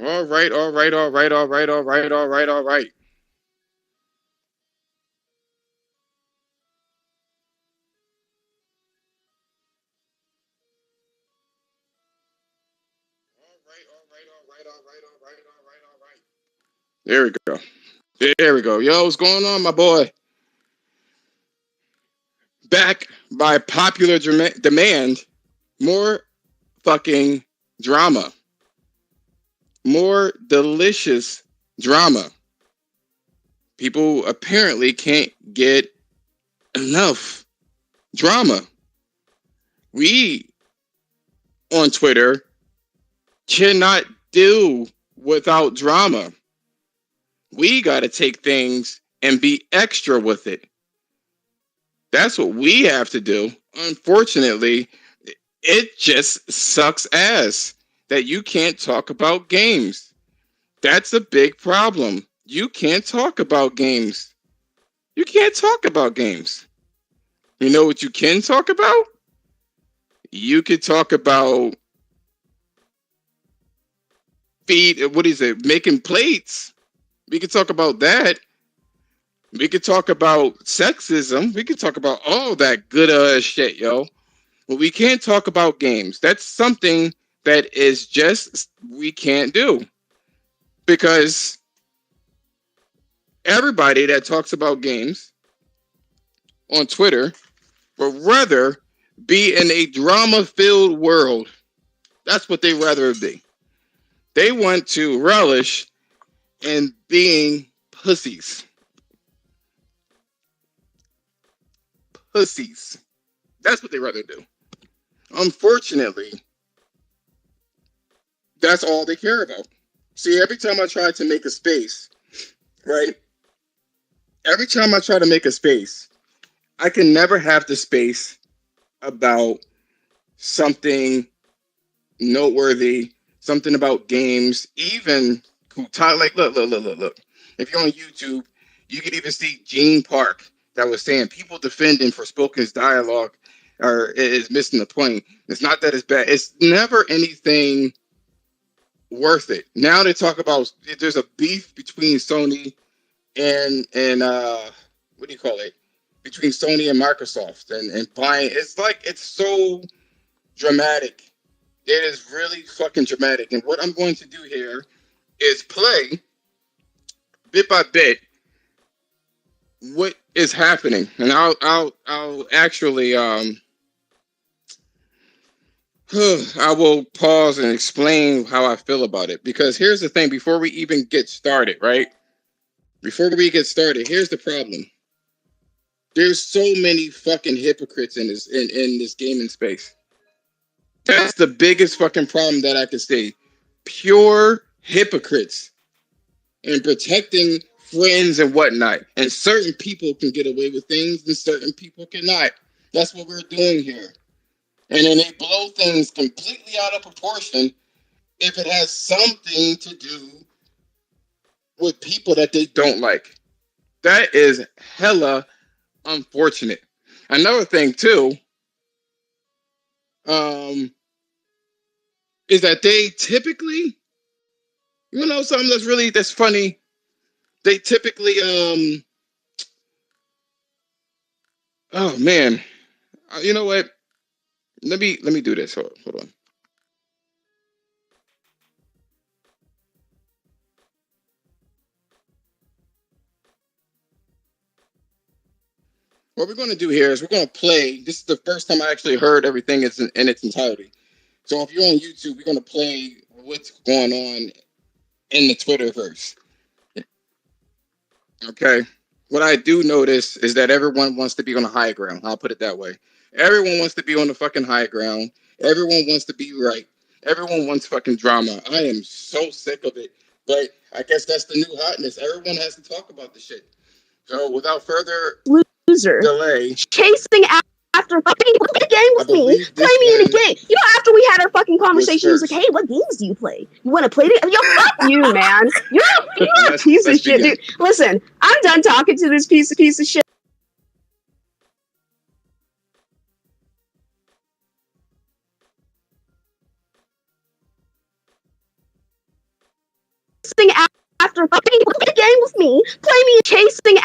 All right, all right, all right, all right, all right, all right, all right. All right, all right, all right, all right, all right, all right, all right. There we go. There we go. Yo, what's going on, my boy? Back by popular demand, more fucking drama, more delicious drama. People apparently can't get enough drama. We on Twitter cannot do without drama. We got to take things and be extra with it. That's what we have to do. Unfortunately, it just sucks ass that you can't talk about games. That's a big problem. You can't talk about games. You can't talk about games. You know what you can talk about? You could talk about what is it? Making plates. We could talk about that. We could talk about sexism. We could talk about all that good shit, yo. But we can't talk about games. That's something that is just we can't do because everybody that talks about games on Twitter would rather be in a drama-filled world. That's what they rather be. They want to relish in being pussies. Pussies. That's what they rather do. Unfortunately, that's all they care about. See, every time I try to make a space, right? Every time I try to make a space, I can never have the space about something noteworthy, something about games, even like look. If you're on YouTube, you can even see Gene Park that was saying people defending for Spoken's dialogue or is missing the point. It's not that it's bad. It's never anything worth it. Now they talk about there's a beef between Sony and what do you call it? Between Sony and Microsoft and buying. It's like it's so dramatic. It is really fucking dramatic. And what I'm going to do here is play bit by bit what is happening, and I'll actually I will pause and explain how I feel about it because here's the thing: before we even get started, right? Before we get started, here's the problem. There's so many fucking hypocrites in this gaming space. That's the biggest fucking problem that I can see. Pure hypocrites in protecting friends and whatnot. And certain people can get away with things and certain people cannot. That's what we're doing here. And then they blow things completely out of proportion if it has something to do with people that they don't like. That is hella unfortunate. Another thing too, um, is that they typically, something that's funny. They typically, oh man, you know what? Let me do this. Hold on. What we're going to do here is we're going to play. This is the first time I actually heard everything in its entirety. So if you're on YouTube, we're going to play what's going on in the Twitterverse. Okay. What I do notice is that everyone wants to be on the high ground. I'll put it that way. Everyone wants to be on the fucking high ground. Everyone wants to be right. Everyone wants fucking drama. I am so sick of it. But I guess that's the new hotness. Everyone has to talk about the shit. So without further loser delay, chasing after fucking play a game with me. Play me in a game. You know, after we had our fucking conversation, he was like, "Hey, what games do you play? You want to play it?" Yo, fuck you, man. You're a piece of shit, dude. Listen, I'm done talking to this piece of shit. after fucking play a game with me, play me chasing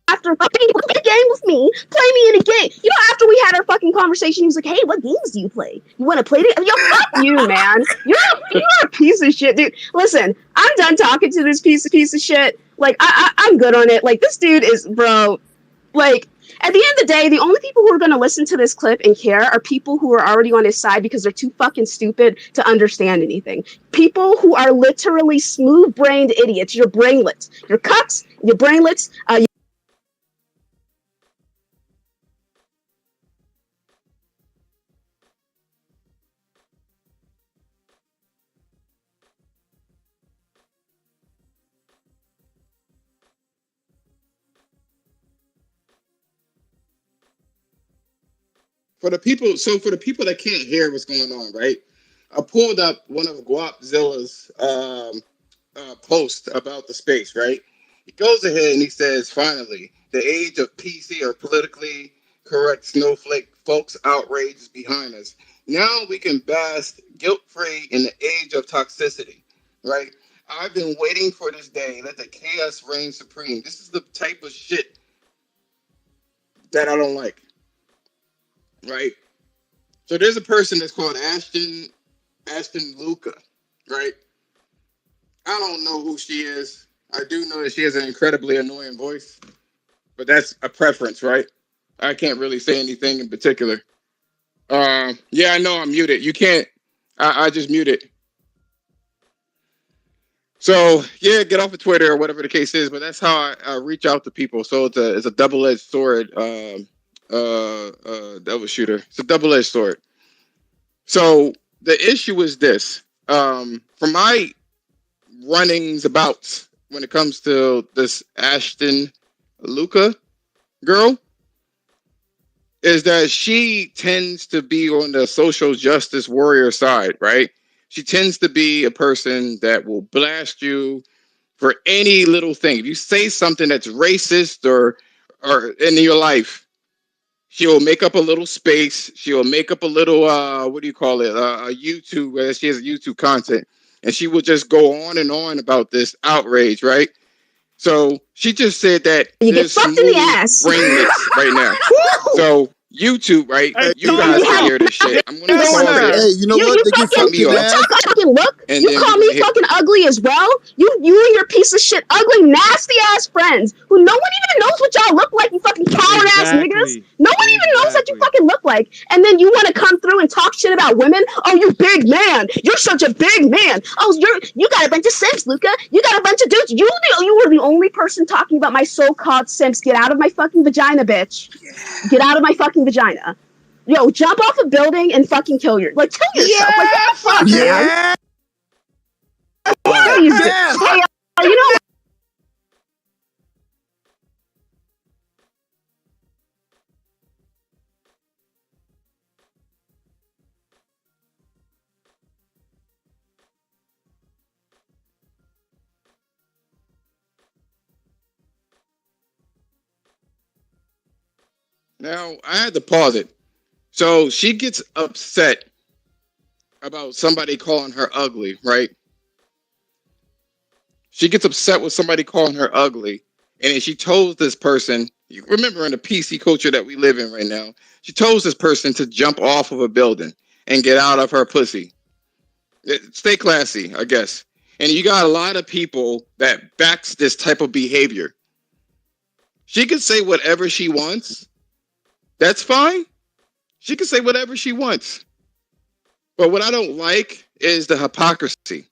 after fucking play a game with me, play me in a game. You know, after we had our fucking conversation, he was like, "Hey, what games do you play? You want to play it?" Yo, fuck you, man. You're a piece of shit, dude. Listen, I'm done talking to this piece of shit. Like, I'm good on it. Like, this dude is, bro. Like, at the end of the day, the only people who are going to listen to this clip and care are people who are already on his side because they're too fucking stupid to understand anything. People who are literally smooth-brained idiots. You're brainlets. You're cucks. You're brainlets. For the people that can't hear what's going on, right? I pulled up one of Guapzilla's posts about the space, right? He goes ahead and he says, finally, the age of PC or politically correct snowflake folks outrage is behind us. Now we can bask guilt-free in the age of toxicity, right? I've been waiting for this day. Let the chaos reign supreme. This is the type of shit that I don't like. Right, so there's a person that's called Ashton Luca, right? I don't know who she is. I do know that she has an incredibly annoying voice, but that's a preference, right? I can't really say anything in particular. Yeah, I know I'm muted. You can't. I just muted. So yeah, get off of Twitter or whatever the case is. But that's how I reach out to people. So it's a double-edged sword. Double shooter. It's a double-edged sword. So the issue is this. From my runnings about when it comes to this Ashton Luca girl, is that she tends to be on the social justice warrior side, right? She tends to be a person that will blast you for any little thing. If you say something that's racist or in your life, she'll make up a little space. She'll make up a little, what do you call it? YouTube. She has YouTube content. And she will just go on and on about this outrage, right? So she just said that you get fucked in the ass. Brainless right now. So YouTube, right? Hey, you guys can hear this shit. I'm gonna call this. Hey, you know what? They get fucked in the ass. Fucking look. And you call me fucking ugly as well. You and your piece of shit, ugly, nasty ass friends who no one even knows what y'all look like. You fucking coward ass niggas. No one even knows what you fucking look like. And then you want to come through and talk shit about women. Oh, you big man. You're such a big man. Oh, you got a bunch of simps, Luca. You got a bunch of dudes. You were the only person talking about my so-called simps. Get out of my fucking vagina, bitch. Get out of my fucking vagina. Yo, jump off a building and fucking kill yourself. Like, what the fuck, man? Hey, you know what? Now, I had to pause it. So she gets upset about somebody calling her ugly, right? She gets upset with somebody calling her ugly. And then she told this person, you remember in the PC culture that we live in right now, she told this person to jump off of a building and get out of her pussy. Stay classy, I guess. And you got a lot of people that backs this type of behavior. She can say whatever she wants. That's fine. She can say whatever she wants. But what I don't like is the hypocrisy.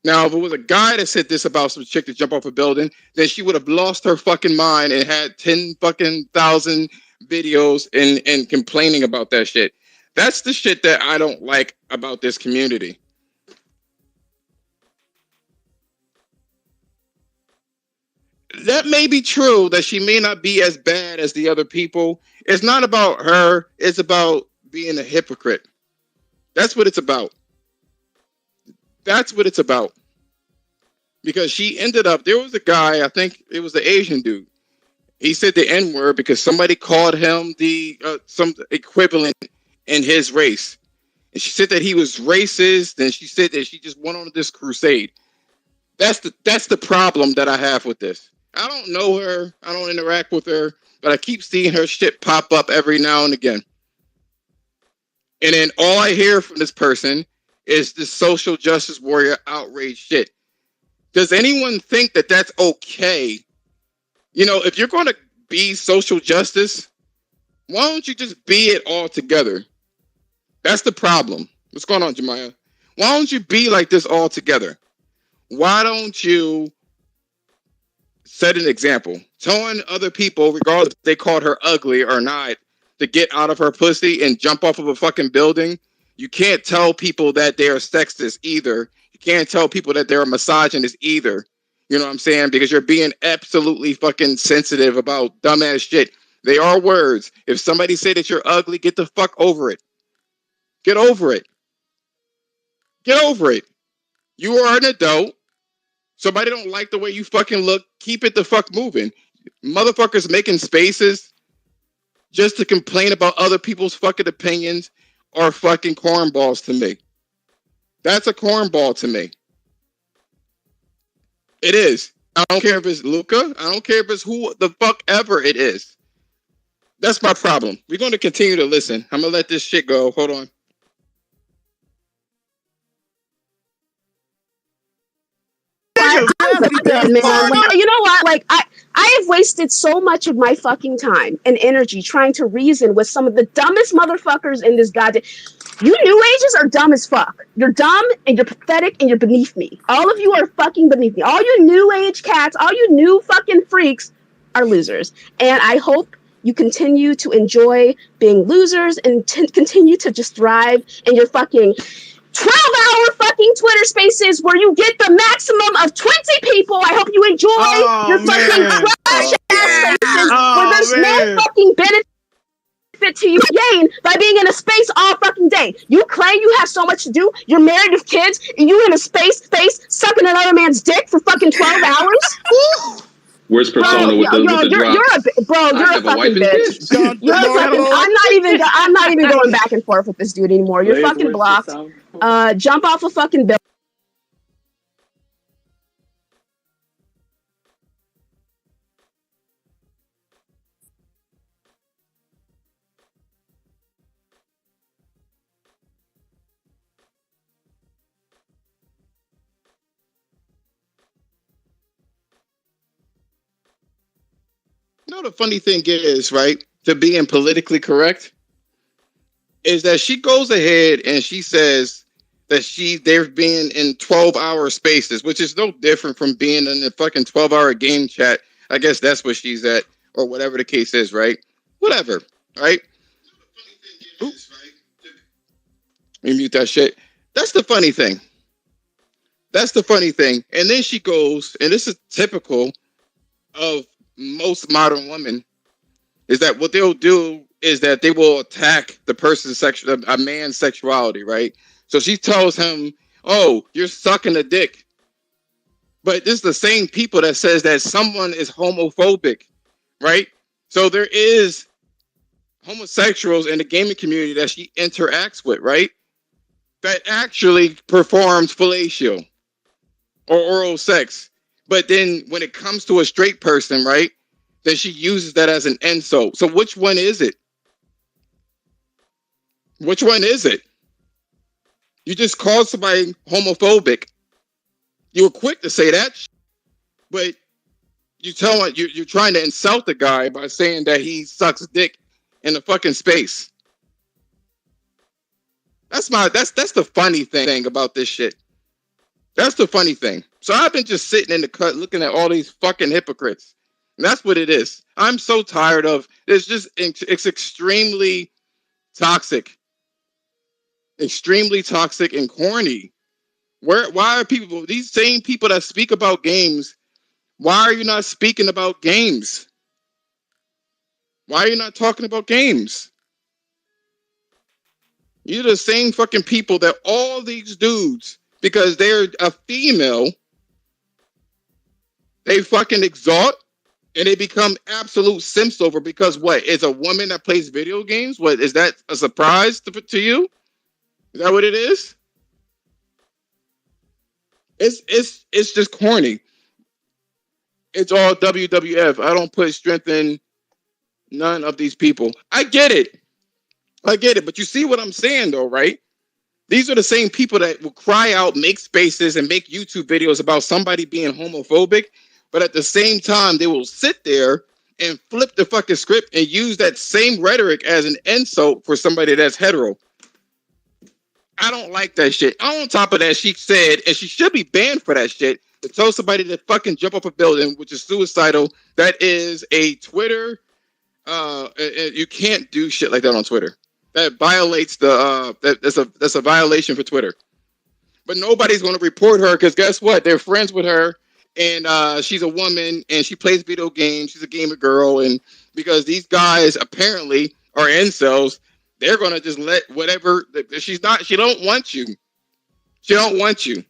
Now, if it was a guy that said this about some chick to jump off a building, then she would have lost her fucking mind and had 10 fucking thousand videos and complaining about that shit. That's the shit that I don't like about this community. That may be true that she may not be as bad as the other people. It's not about her. It's about being a hypocrite. That's what it's about. That's what it's about. Because she ended up, there was a guy, I think it was the Asian dude. He said the N-word because somebody called him some equivalent in his race. And she said that he was racist. And she said that she just went on this crusade. That's the problem that I have with this. I don't know her. I don't interact with her, but I keep seeing her shit pop up every now and again. And then all I hear from this person is this social justice warrior outrage shit. Does anyone think that that's okay? You know, if you're going to be social justice, why don't you just be it all together? That's the problem. What's going on, Jemiah? Why don't you be like this all together? Why don't you set an example? Telling other people, regardless if they called her ugly or not, to get out of her pussy and jump off of a fucking building. You can't tell people that they are sexist either. You can't tell people that they're misogynist either. You know what I'm saying? Because you're being absolutely fucking sensitive about dumbass shit. They are words. If somebody say that you're ugly, get the fuck over it. Get over it. Get over it. You are an adult. Somebody don't like the way you fucking look. Keep it the fuck moving. Motherfuckers making spaces just to complain about other people's fucking opinions are fucking cornballs to me. That's a cornball to me. It is. I don't care if it's Luca. I don't care if it's who the fuck ever it is. That's my problem. We're going to continue to listen. I'm going to let this shit go. Hold on. Man, you know what? Like, I have wasted so much of my fucking time and energy trying to reason with some of the dumbest motherfuckers in this goddamn. You new ages are dumb as fuck. You're dumb and you're pathetic and you're beneath me. All of you are fucking beneath me. All you new age cats, all you new fucking freaks are losers. And I hope you continue to enjoy being losers and continue to just thrive in your fucking 12-hour fucking Twitter spaces where you get the maximum of 20 people. I hope you enjoy your fucking trash ass spaces where there's no fucking benefit to you gain by being in a space all fucking day. You claim you have so much to do. You're married with kids and you in a space sucking another man's dick for fucking 12 hours. Where's Persona with the drops? You're a fucking bitch. You're a fucking. I'm not even going back and forth with this dude anymore. You're fucking blocked. Jump off a fucking building. You know, the funny thing is, right, to being politically correct, is that she goes ahead and she says that they're being in 12-hour spaces, which is no different from being in a fucking 12-hour game chat. I guess that's what she's at, or whatever the case is, right? Whatever, right? Let me mute that shit. That's the funny thing. That's the funny thing. And then she goes, and this is typical of most modern women, is that what they'll do is that they will attack the person's a man's sexuality, right? So she tells him, "Oh, you're sucking a dick." But this is the same people that says that someone is homophobic, right? So there is homosexuals in the gaming community that she interacts with, right? That actually performs fellatio or oral sex. But then when it comes to a straight person, right, then she uses that as an insult. So which one is it? Which one is it? You just called somebody homophobic. You were quick to say that, but you're trying to insult the guy by saying that he sucks dick in the fucking space. That's the funny thing about this shit. That's the funny thing. So I've been just sitting in the cut looking at all these fucking hypocrites. And that's what it is. I'm so tired of it's extremely toxic. Extremely toxic and corny. Why are people, these same people that speak about games, why are you not speaking about games? Why are you not talking about games? You're the same fucking people that all these dudes, because they're a female, they fucking exalt and they become absolute simps over because what? Is a woman that plays video games? What, is that a surprise to you? Is that what it is? It's just corny. It's all WWF. I don't put strength in none of these people. I get it. But you see what I'm saying, though, right? These are the same people that will cry out, make spaces, and make YouTube videos about somebody being homophobic. But at the same time, they will sit there and flip the fucking script and use that same rhetoric as an insult for somebody that's hetero. I don't like that shit. On top of that, she said, and she should be banned for that shit, to tell somebody to fucking jump off a building, which is suicidal. That is a Twitter. You can't do shit like that on Twitter. That violates the. That's a violation for Twitter. But nobody's going to report her because guess what? They're friends with her, and she's a woman and she plays video games. She's a gamer girl, and because these guys apparently are incels. They're gonna just let whatever she's not. She don't want you. She don't want you.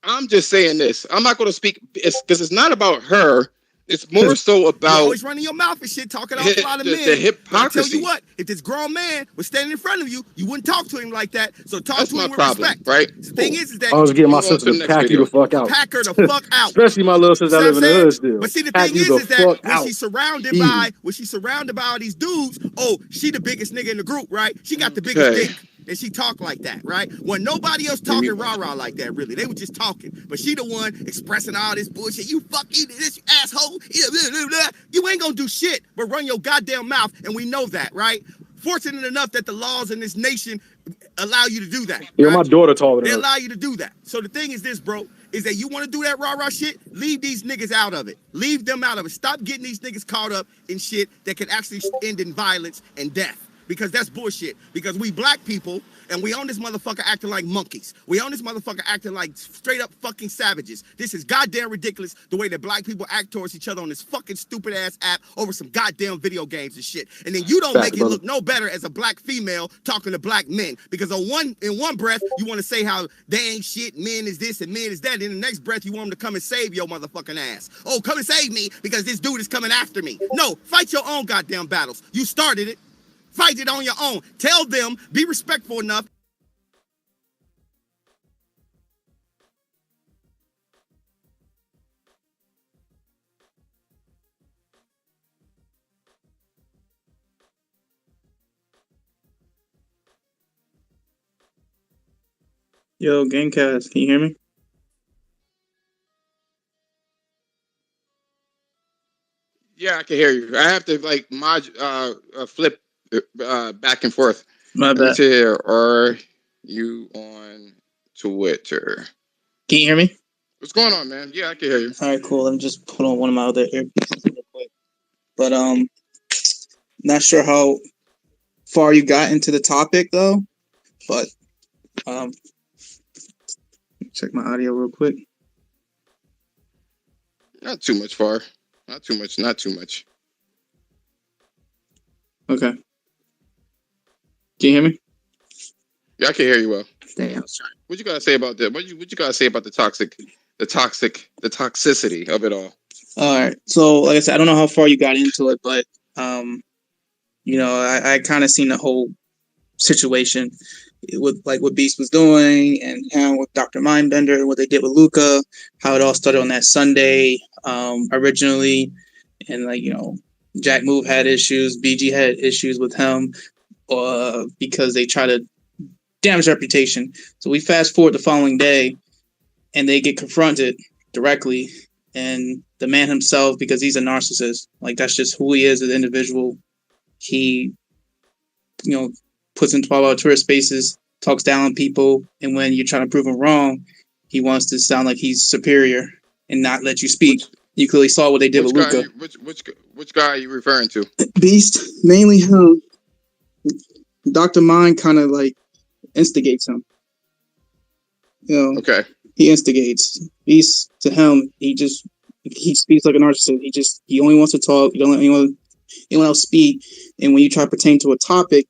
I'm just saying this. I'm not gonna speak because it's not about her. It's more so about you're always running your mouth and shit, talking off a lot of men. The hypocrisy. I tell you what, if this grown man was standing in front of you, you wouldn't talk to him like that. So talk to him with respect. Right? The thing is that I was getting my sister to pack you the fuck out. Pack her the fuck out. Especially my little sister that live in the hood still. But see, the thing is that when she's surrounded by all these dudes, oh, she the biggest nigga in the group, right? She got the biggest dick. And she talk like that, right? When nobody else talking rah-rah like that, really. They were just talking. But she the one expressing all this bullshit. You fucking this, you asshole. You ain't gonna do shit but run your goddamn mouth, and we know that, right? Fortunate enough that the laws in this nation allow you to do that. Yeah, right? My daughter told me they allow you to do that. So the thing is this, bro, is that you want to do that rah-rah shit, leave these niggas out of it. Leave them out of it. Stop getting these niggas caught up in shit that can actually end in violence and death. Because that's bullshit. Because we black people, and we on this motherfucker acting like monkeys. We on this motherfucker acting like straight up fucking savages. This is goddamn ridiculous the way that black people act towards each other on this fucking stupid ass app over some goddamn video games and shit. And then you don't make it look no better as a black female talking to black men. Because in one breath, you want to say how they ain't shit, men is this and men is that. In the next breath, you want them to come and save your motherfucking ass. Oh, come and save me because this dude is coming after me. No, fight your own goddamn battles. You started it. Fight it on your own. Tell them, be respectful enough. Yo, Gamecast, can you hear me? Yeah, I can hear you. I have to like flip back and forth. My bad. Are you on Twitter? Can you hear me? What's going on, man? Yeah, I can hear you. All right, cool. Let me just put on one of my other earpieces real quick. But not sure how far you got into the topic though. But check my audio real quick. Not too much far. Not too much. Okay. Can you hear me? Yeah, I can hear you well. Damn. What you gotta say about that? What you gotta say about the toxicity of it all? All right. So, like I said, I don't know how far you got into it, but I kind of seen the whole situation with like what Beast was doing and how with Dr. Mindbender, what they did with Luca, how it all started on that Sunday originally, and Jack Move had issues, BG had issues with him because they try to damage reputation. So we fast forward the following day, and they get confronted directly, and the man himself, because he's a narcissist, like that's just who he is as an individual. He, puts in 12-hour Twitter spaces, talks down on people, and when you're trying to prove him wrong, he wants to sound like he's superior and not let you speak. You clearly saw what they did with Luca. Which guy are you referring to? Beast, mainly him. Dr. Mind kind of like instigates him. Okay. He instigates. Beast, to him, he speaks like a narcissist. He only wants to talk. He don't let anyone else speak. And when you try to pertain to a topic,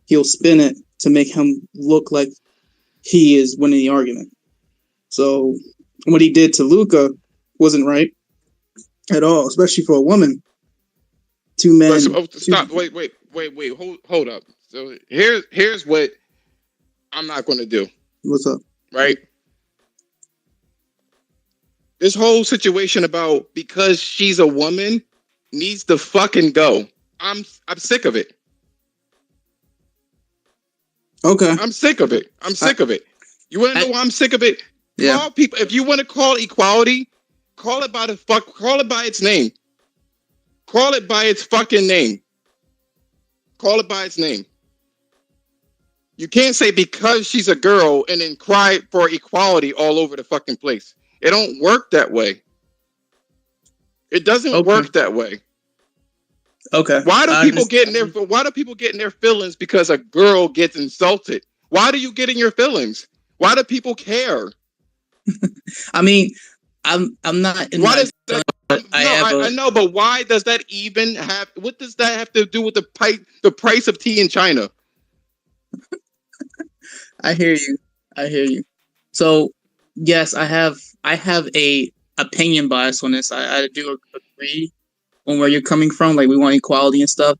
he'll spin it to make him look like he is winning the argument. So what he did to Luca wasn't right at all, especially for a woman. Two men. Stop. Wait. Wait, hold up. So here's what I'm not going to do. What's up? Right? This whole situation about because she's a woman needs to fucking go. I'm sick of it. Okay. I'm sick of it. I'm sick of it. You want to know why I'm sick of it? Yeah. Call people. If you want to call equality, call it by Call it by its name. Call it by its fucking name. Call it by its name. You can't say because she's a girl and then cry for equality all over the fucking place. It don't work that way. It doesn't work that way. Okay. Why do people get in their feelings because a girl gets insulted? Why do you get in your feelings? Why do people care? I mean, I'm not in I know, but why does that even have what does that have to do with the price of tea in China? I hear you. So yes, I have a opinion bias on this. I do agree on where you're coming from. Like, we want equality and stuff.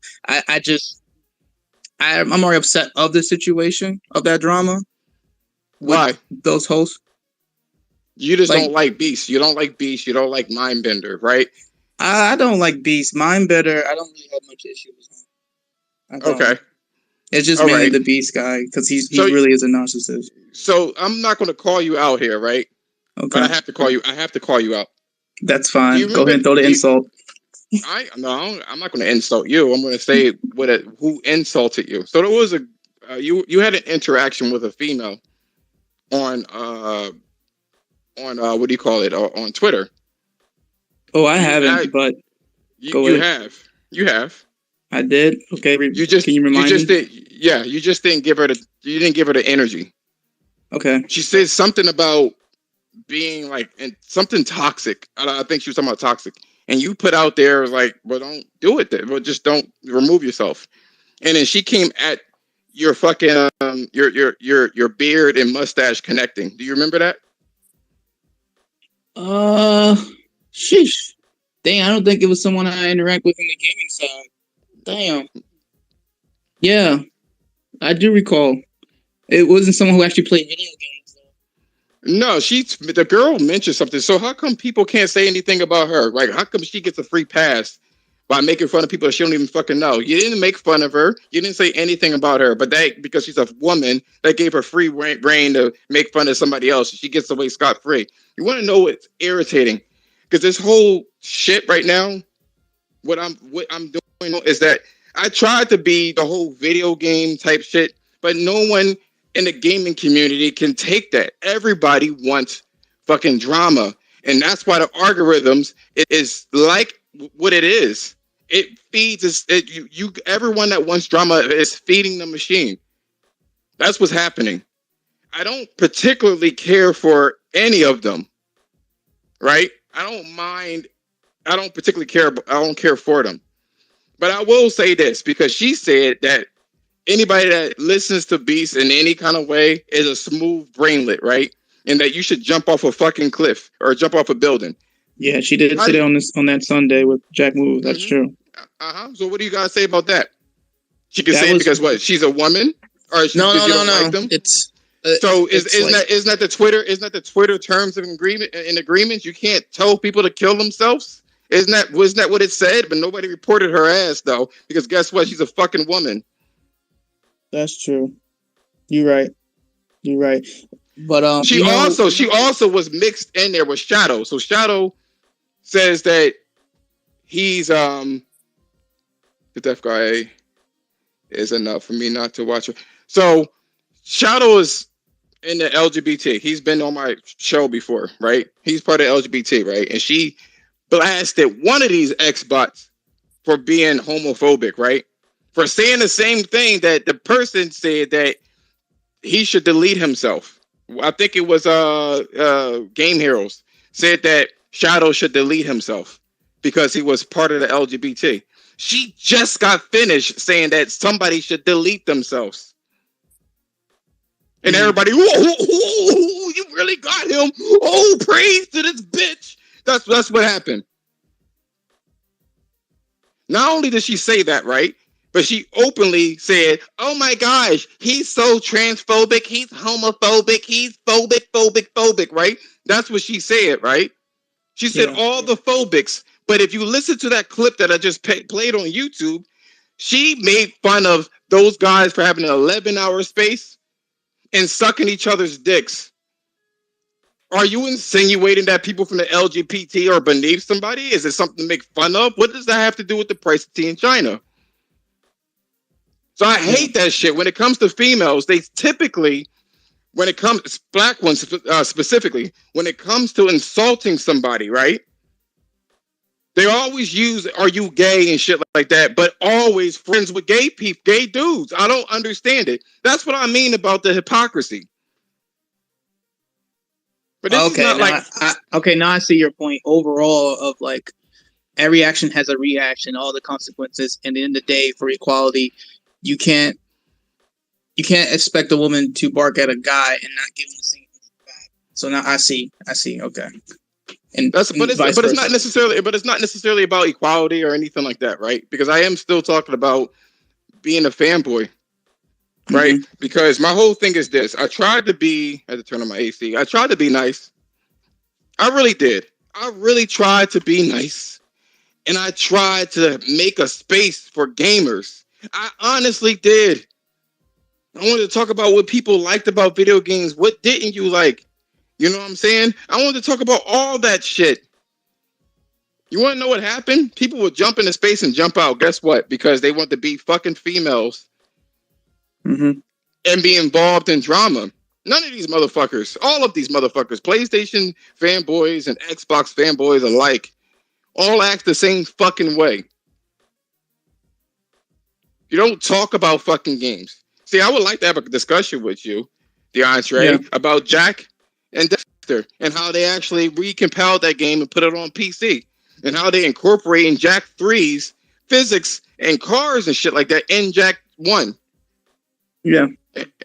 I'm more upset of the situation of that drama. Why? Those hosts. You just don't like Beast. You don't like Beast. You don't like Mindbender, right? I don't like Beast. Mindbender, I don't really have much issue with him. Okay. It's just mainly the Beast guy, because he really is a narcissist. So I'm not going to call you out here, right? Okay. But I have to call you out. That's fine. Go ahead and throw the insult. I'm not going to insult you. I'm going to say who insulted you. So there was you had an interaction with a female on what do you call it? On Twitter. Oh, I haven't, but you have. I did. Okay. Can you remind me? You just didn't give her the energy. Okay. She said something about being something toxic. I think she was talking about toxic. And you put out there like, well, don't do it then. Well, just don't remove yourself. And then she came at your fucking your beard and mustache connecting. Do you remember that? Sheesh. Dang, I don't think it was someone I interact with in the gaming side. Damn. Yeah, I do recall. It wasn't someone who actually played video games, though. No, the girl mentioned something. So how come people can't say anything about her? Like, how come she gets a free pass by making fun of people that she don't even fucking know? You didn't make fun of her. You didn't say anything about her. But because she's a woman, that gave her free reign to make fun of somebody else. She gets away scot-free. You want to know what's irritating? Because this whole shit right now, what I'm doing is that I tried to be the whole video game type shit, but no one in the gaming community can take that. Everybody wants fucking drama. And that's why the algorithms is like what it is. It feeds everyone that wants drama is feeding the machine. That's what's happening. I don't particularly care for any of them. Right? I don't particularly care. I don't care for them. But I will say this, because she said that anybody that listens to Beast in any kind of way is a smooth brainlet, right? And that you should jump off a fucking cliff or jump off a building. Yeah, she did say that on that Sunday with Jack Move. That's true. So what do you guys say about that? She can say it because what? She's a woman, or no. Like them? It's so isn't that the Twitter terms of agreements? You can't tell people to kill themselves. Wasn't that what it said? But nobody reported her ass though, because guess what? She's a fucking woman. That's true. You're right. But she also was mixed in there with Shadow. So Shadow says that he's the deaf guy is enough for me not to watch it. So Shadow is in the LGBT. He's been on my show before, right? He's part of LGBT, right? And she blasted one of these ex-bots for being homophobic, right? For saying the same thing that the person said that he should delete himself. I think it was Game Heroes said that Shadow should delete himself because he was part of the LGBT. She just got finished saying that somebody should delete themselves. And everybody, whoa, you really got him. Oh, praise to this bitch. That's what happened. Not only did she say that, right? But she openly said, "Oh my gosh, he's so transphobic, he's homophobic, he's phobic, right?" That's what she said, right? She said all the phobics. But if you listen to that clip that I just played on YouTube, she made fun of those guys for having an 11-hour space and sucking each other's dicks. Are you insinuating that people from the LGBT are beneath somebody? Is it something to make fun of? What does that have to do with the price of tea in China? So I hate that shit. When it comes to females, they typically, when it comes, black ones specifically, when it comes to insulting somebody, right? They always use, "Are you gay?" and shit like that, but always friends with gay people, gay dudes. I don't understand it. That's what I mean about the hypocrisy. But this is not like... now I see your point overall of like every action has a reaction, all the consequences, and at the end of the day, for equality, you can't expect a woman to bark at a guy and not give him the same back. So now I see. Okay. And it's not necessarily about equality or anything like that, right? Because I am still talking about being a fanboy, right? Mm-hmm. Because my whole thing is this: I had to turn on my AC. I tried to be nice. I really did. I really tried to be nice, and I tried to make a space for gamers. I honestly did. I wanted to talk about what people liked about video games. What didn't you like? You know what I'm saying? I wanted to talk about all that shit. You want to know what happened? People would jump into space and jump out. Guess what? Because they want to be fucking females and be involved in drama. None of these motherfuckers, all of these motherfuckers, PlayStation fanboys and Xbox fanboys alike, all act the same fucking way. You don't talk about fucking games. See, I would like to have a discussion with you, DeAndre, about Jack and Dexter and how they actually recompiled that game and put it on PC and how they incorporate in Jack 3's physics and cars and shit like that in Jack 1. Yeah.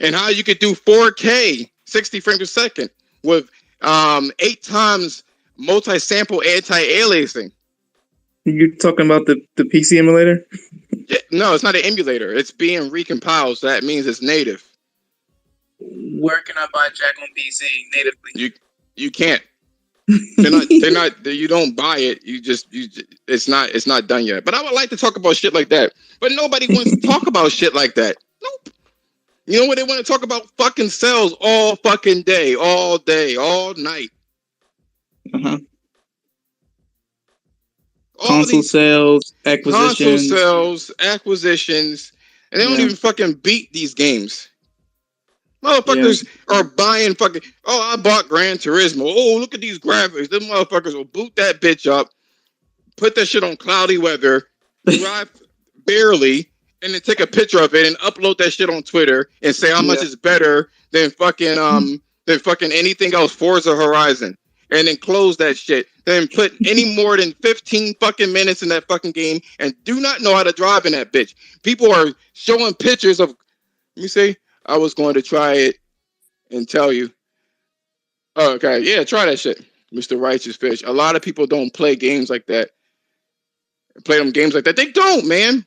And how you could do 4K, 60 frames per second with 8 times multi-sample anti-aliasing. You're talking about the PC emulator? Yeah, no, it's not an emulator. It's being recompiled, so that means it's native. Where can I buy Jack on PC natively? You can't. They're not. You don't buy it. It's not done yet. But I would like to talk about shit like that. But nobody wants to talk about shit like that. Nope. You know what they want to talk about? Fucking sales all fucking day, all night. Uh-huh. Console sales, acquisitions, and they don't even fucking beat these games. Motherfuckers are buying fucking. Oh, I bought Gran Turismo. Oh, look at these graphics. Them motherfuckers will boot that bitch up, put that shit on cloudy weather, drive barely, and then take a picture of it and upload that shit on Twitter and say how much it's better than fucking anything else, Forza Horizon. And then close that shit. Then put any more than 15 fucking minutes in that fucking game and do not know how to drive in that bitch. People are showing pictures of. Let me see. I was going to try it and tell you. Oh, okay, yeah, try that shit, Mr. Righteous Fish. A lot of people don't play games like that. Play them games like that. They don't, man.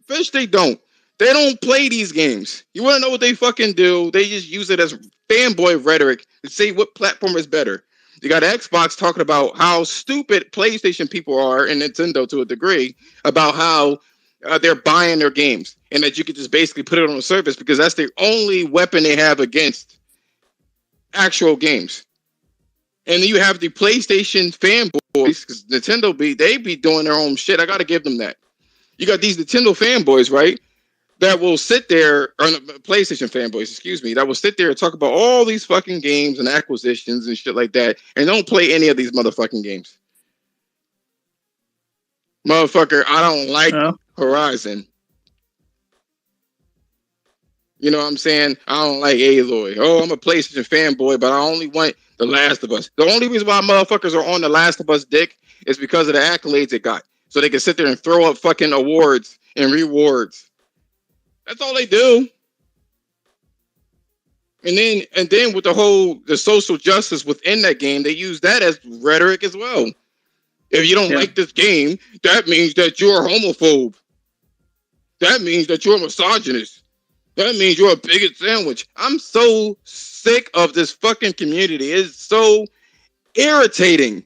Fish, they don't. They don't play these games. You want to know what they fucking do? They just use it as fanboy rhetoric to say what platform is better. You got Xbox talking about how stupid PlayStation people are and Nintendo to a degree about how they're buying their games and that you could just basically put it on a service because that's the only weapon they have against actual games. And then you have the PlayStation fanboys because Nintendo they be doing their own shit. I got to give them that. You got these Nintendo fanboys, right? That will sit there, or PlayStation fanboys, excuse me, that will sit there and talk about all these fucking games and acquisitions and shit like that, and don't play any of these motherfucking games. Motherfucker, I don't like Horizon. You know what I'm saying? I don't like Aloy. Oh, I'm a PlayStation fanboy, but I only want The Last of Us. The only reason why motherfuckers are on The Last of Us dick is because of the accolades it got. So they can sit there and throw up fucking awards and rewards. That's all they do. And then with the social justice within that game, they use that as rhetoric as well. If you don't like this game, that means that you're a homophobe. that means that you're a misogynist. That means you're a bigot sandwich. I'm so sick of this fucking community. It's so irritating.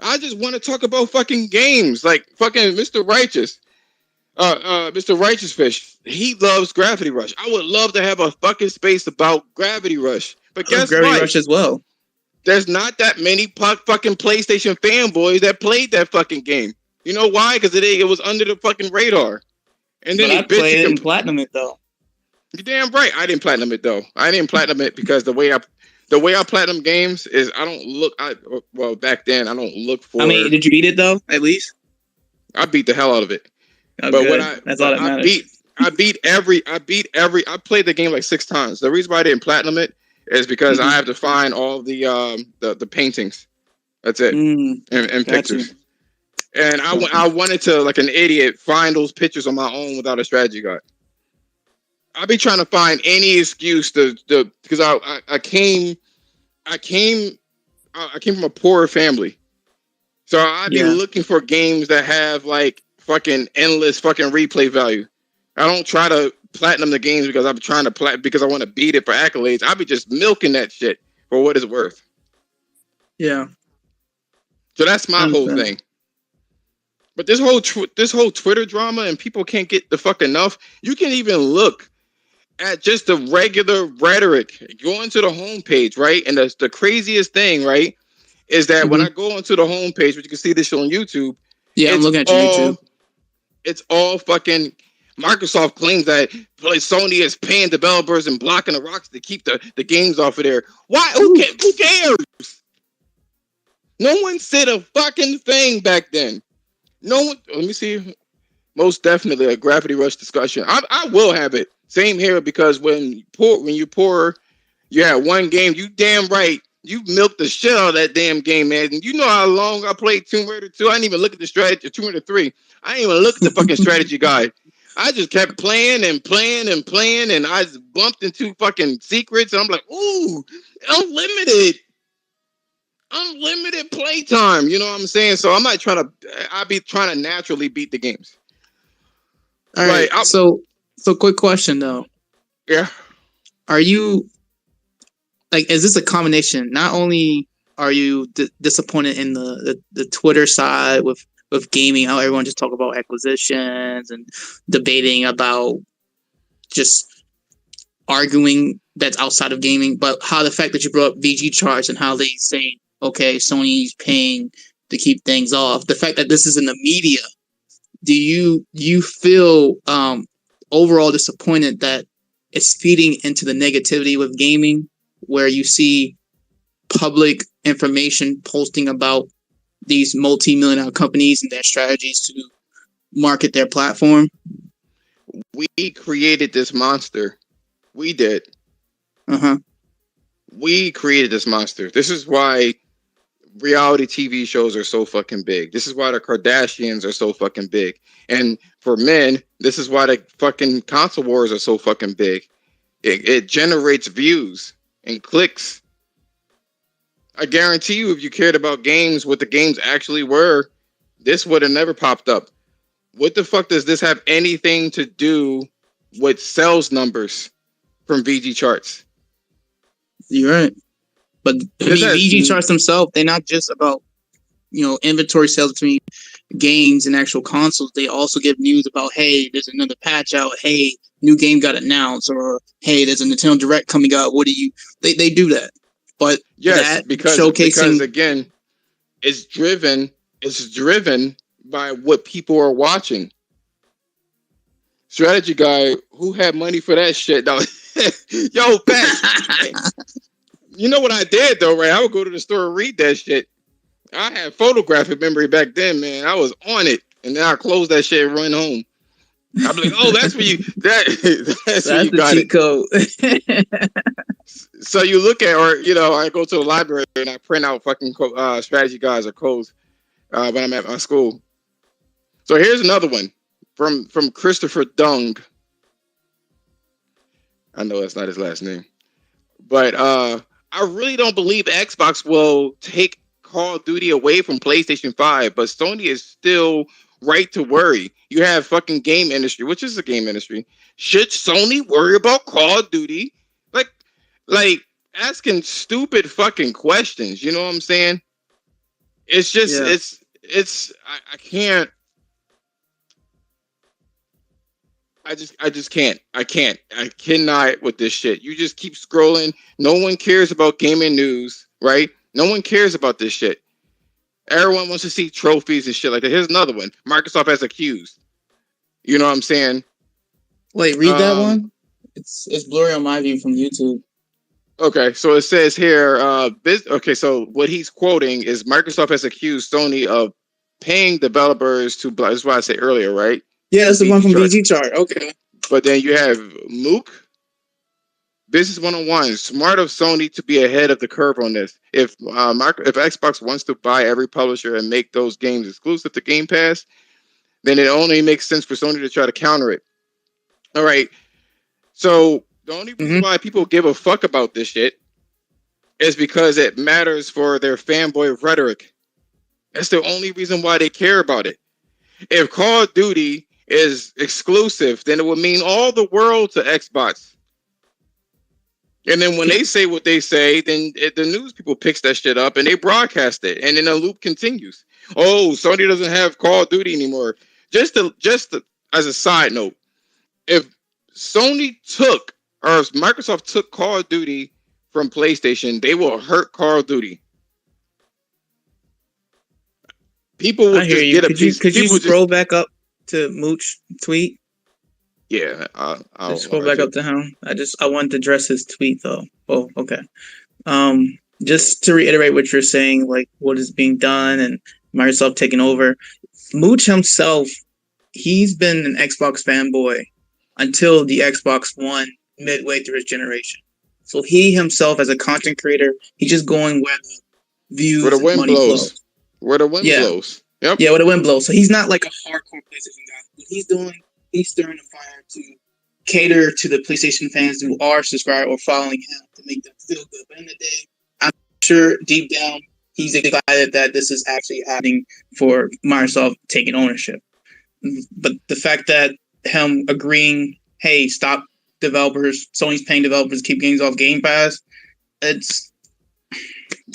I just want to talk about fucking games, like fucking Mr. Righteous. Mr. Righteous Fish, he loves Gravity Rush. I would love to have a fucking space about Gravity Rush. But guess Gravity what? Rush as well. There's not that many fucking PlayStation fanboys that played that fucking game. You know why? Because it was under the fucking radar. And then I played it and platinum it though. You're damn right. I didn't platinum it though. I didn't platinum it because the way I platinum games is I don't look. Well, back then I don't look for. I mean, did you beat it though? At least I beat the hell out of it. Oh, but good. That's all that matters. I played the game like 6 times. The reason why I didn't platinum it is because I have to find all the paintings. That's it. And pictures. And I wanted to, like an idiot, find those pictures on my own without a strategy guide. I'll be trying to find any excuse to because I came from a poor family, so I'd be looking for games that have like fucking endless fucking replay value. I don't try to platinum the games because I'm trying to because I want to beat it for accolades. I'll be just milking that shit for what it's worth. Yeah. So that's my whole thing. But this whole Twitter drama and people can't get the fuck enough. You can even look at just the regular rhetoric. Go into the homepage, right? And the craziest thing, right, is that when I go onto the homepage, which you can see this on YouTube. Yeah, I'm looking at your YouTube. It's all fucking Microsoft claims that Sony is paying developers and blocking the rocks to keep the games off of there. Why? Who cares? No one said a fucking thing back then. No one. Let me see. Most definitely a Gravity Rush discussion. I will have it. Same here because when you're poor, you have one game. You damn right. You milked the shit out of that damn game, man. And you know how long I played Tomb Raider 2. I didn't even look at the strategy. Tomb Raider 3. I didn't even look at the fucking strategy guide. I just kept playing and playing and playing, and I just bumped into fucking secrets. And I'm like, ooh, unlimited playtime. You know what I'm saying? So I'm not trying to. I'll be trying to naturally beat the games. All right. So quick question though. Yeah. Are you like? Is this a combination? Not only are you disappointed in the Twitter side with gaming, how everyone just talk about acquisitions and debating about just arguing that's outside of gaming, but how the fact that you brought up VG charts and how they say, okay, Sony's paying to keep things off. The fact that this is in the media, do you feel overall disappointed that it's feeding into the negativity with gaming, where you see public information posting about these multi-million-dollar companies and their strategies to market their platform? We created this monster. We did. We created this monster. This is why reality TV shows are so fucking big. This is why the Kardashians are so fucking big. And for men, this is why the fucking console wars are so fucking big. It generates views and clicks. I guarantee you, if you cared about games, what the games actually were, this would have never popped up. What the fuck does this have anything to do with sales numbers from VG charts? You're right. But VG charts themselves, they're not just about, inventory sales between games and actual consoles. They also give news about, hey, there's another patch out. Hey, new game got announced. Or, hey, there's a Nintendo Direct coming out. They do that. But yes, because again, it's driven by what people are watching. Strategy guy, who had money for that shit? No. Yo, Pat. You know what I did though, right? I would go to the store and read that shit. I had photographic memory back then, man. I was on it, and then I closed that shit and run home. I'm like, oh, that's where you that's where you got cheat code. So you look at, or I go to the library and I print out fucking strategy guides or codes when I'm at my school. So here's another one from Christopher Dung. I know that's not his last name, but I really don't believe Xbox will take Call of Duty away from PlayStation 5, but Sony is still right to worry. You have fucking game industry, which is the game industry. Should Sony worry about Call of Duty? Like asking stupid fucking questions. You know what I'm saying? It's just I can't. I just can't. I cannot with this shit. You just keep scrolling. No one cares about gaming news, right? No one cares about this shit. Everyone wants to see trophies and shit like that. Here's another one. Microsoft has accused. You know what I'm saying? Wait, read that one. It's blurry on my view from YouTube. Okay, so it says here. Okay, so what he's quoting is Microsoft has accused Sony of paying developers to. That's what I said earlier, right? Yeah, that's the one from BG Chart. Okay. But then you have Mook. Business 101. Smart of Sony to be ahead of the curve on this. If Xbox wants to buy every publisher and make those games exclusive to Game Pass, then it only makes sense for Sony to try to counter it. All right. So the only reason why people give a fuck about this shit is because it matters for their fanboy rhetoric. That's the only reason why they care about it. If Call of Duty is exclusive, then it would mean all the world to Xbox. And then when they say what they say, then the news people picks that shit up and they broadcast it, and then the loop continues. Oh, Sony doesn't have Call of Duty anymore. Just as a side note, if Sony took or if Microsoft took Call of Duty from PlayStation, they will hurt Call of Duty. People will just get a piece. Could you scroll back up to Mooch tweet? Yeah, I'll scroll back up to him. I wanted to address his tweet though. Oh, okay. Just to reiterate what you're saying, like what is being done and Microsoft taking over. Mooch himself, he's been an Xbox fanboy until the Xbox One midway through his generation. So he himself, as a content creator, he's just going where the views where the wind money blows. flows. Where the wind blows. Yep. Yeah, where the wind blows. So he's not like a hardcore PlayStation guy. What he's doing, he's stirring the fire to cater to the PlayStation fans who are subscribed or following him to make them feel good. But in the day, I'm sure deep down he's excited that this is actually happening for Microsoft taking ownership. But the fact that him agreeing, hey, stop developers, Sony's paying developers to keep games off Game Pass, it's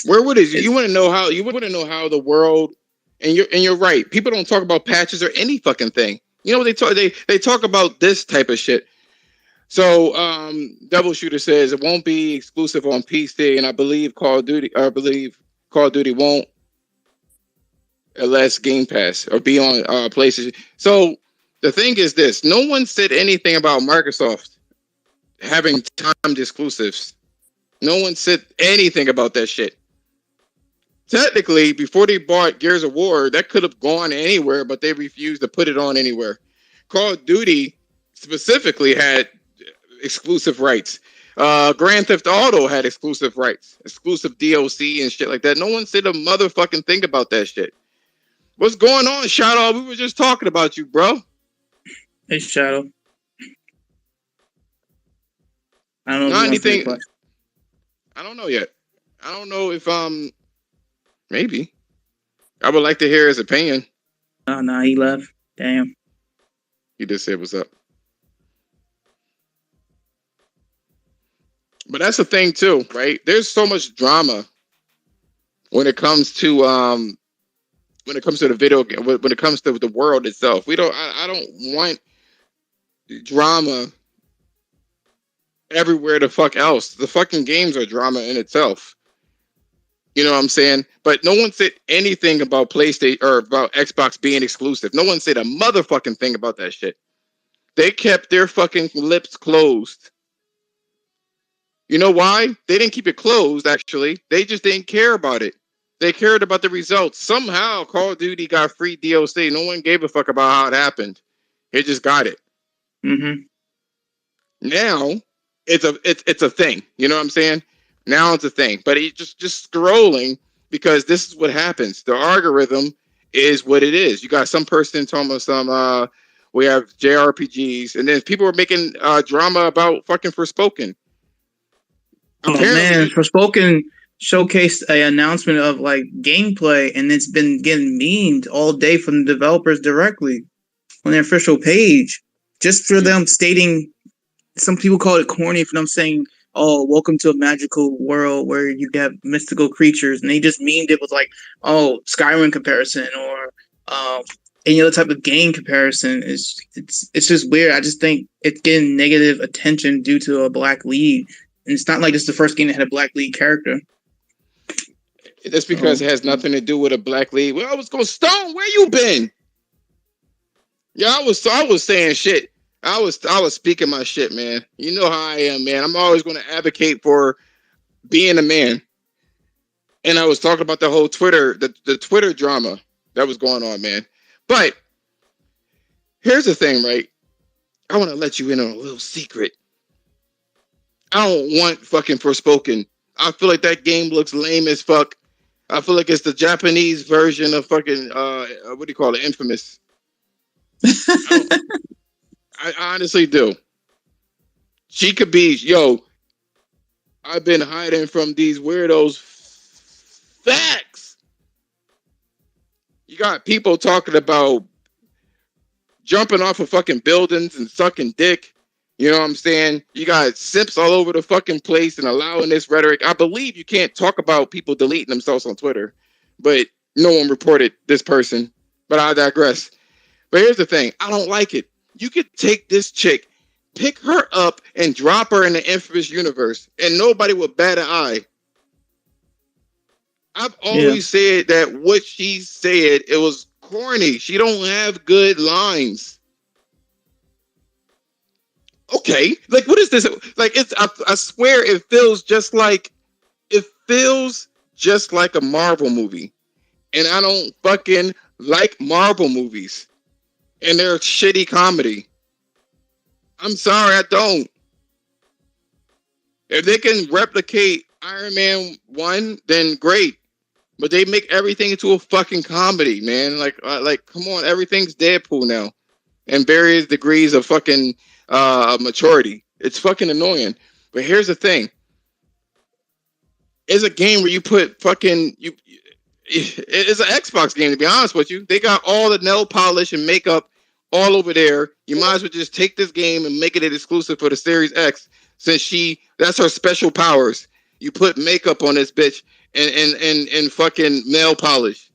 where would it? You want to know how the world, and you're right. People don't talk about patches or any fucking thing. You know what they talk about this type of shit. So Double Shooter says it won't be exclusive on PC, and I believe Call of Duty won't unless Game Pass or be on PlayStation. So the thing is this: no one said anything about Microsoft having timed exclusives. No one said anything about that shit. Technically, before they bought Gears of War, that could have gone anywhere, but they refused to put it on anywhere. Call of Duty specifically had exclusive rights. Grand Theft Auto had exclusive rights, exclusive DLC and shit like that. No one said a motherfucking thing about that shit. What's going on, Shadow? We were just talking about you, bro. Hey, Shadow. I don't know. Not anything. I don't know yet. I don't know if maybe. I would like to hear his opinion. Oh no, he left. Damn. He just said what's up. But that's the thing too, right? There's so much drama when it comes to the video game, when it comes to the world itself. I don't want drama everywhere the fuck else. The fucking games are drama in itself. You know what I'm saying? But no one said anything about PlayStation or about Xbox being exclusive. No one said a motherfucking thing about that shit. They kept their fucking lips closed. You know why? They didn't keep it closed, actually. They just didn't care about it. They cared about the results. Somehow Call of Duty got free DLC. No one gave a fuck about how it happened. It just got it. Mm-hmm. Now it's a thing. You know what I'm saying? Now it's a thing. But it just scrolling, because this is what happens. The algorithm is what it is. You got some person talking about we have JRPGs, and then people are making drama about fucking Forspoken. Oh man, Forspoken showcased an announcement of like gameplay, and it's been getting memed all day from the developers directly on their official page, just for them stating. Some people call it corny for them saying, "Oh, welcome to a magical world where you have mystical creatures," and they just memed it with like, "Oh, Skyrim comparison," or any other type of game comparison. It's just weird. I just think it's getting negative attention due to a black lead, and it's not like it's the first game that had a black lead character. That's because it has nothing to do with a black lead. Well, I was going, Stone, where you been? Yeah, I was saying shit. I was speaking my shit, man. You know how I am, man. I'm always going to advocate for being a man. And I was talking about the whole Twitter, the Twitter drama that was going on, man. But here's the thing, right? I want to let you in on a little secret. I don't want fucking Forspoken. I feel like that game looks lame as fuck. I feel like it's the Japanese version of fucking what do you call it? Infamous. I honestly do. She could be, I've been hiding from these weirdos. Facts. You got people talking about jumping off of fucking buildings and sucking dick. You know what I'm saying? You got simps all over the fucking place and allowing this rhetoric. I believe you can't talk about people deleting themselves on Twitter, but no one reported this person. But I digress. But here's the thing. I don't like it. You could take this chick, pick her up, and drop her in the Infamous universe, and nobody would bat an eye. I've always said that what she said, it was corny. She don't have good lines. Okay, like what is this? Like I swear it feels just like a Marvel movie, and I don't fucking like Marvel movies, and they're shitty comedy. I'm sorry, I don't. If they can replicate Iron Man 1, then great. But they make everything into a fucking comedy, man. Like come on, everything's Deadpool now, and various degrees of fucking maturity. It's fucking annoying. But here's the thing: it's a game where you put fucking you. It's an Xbox game, to be honest with you. They got all the nail polish and makeup all over there. You might as well just take this game and make it an exclusive for the Series X, since that's her special powers. You put makeup on this bitch and fucking nail polish.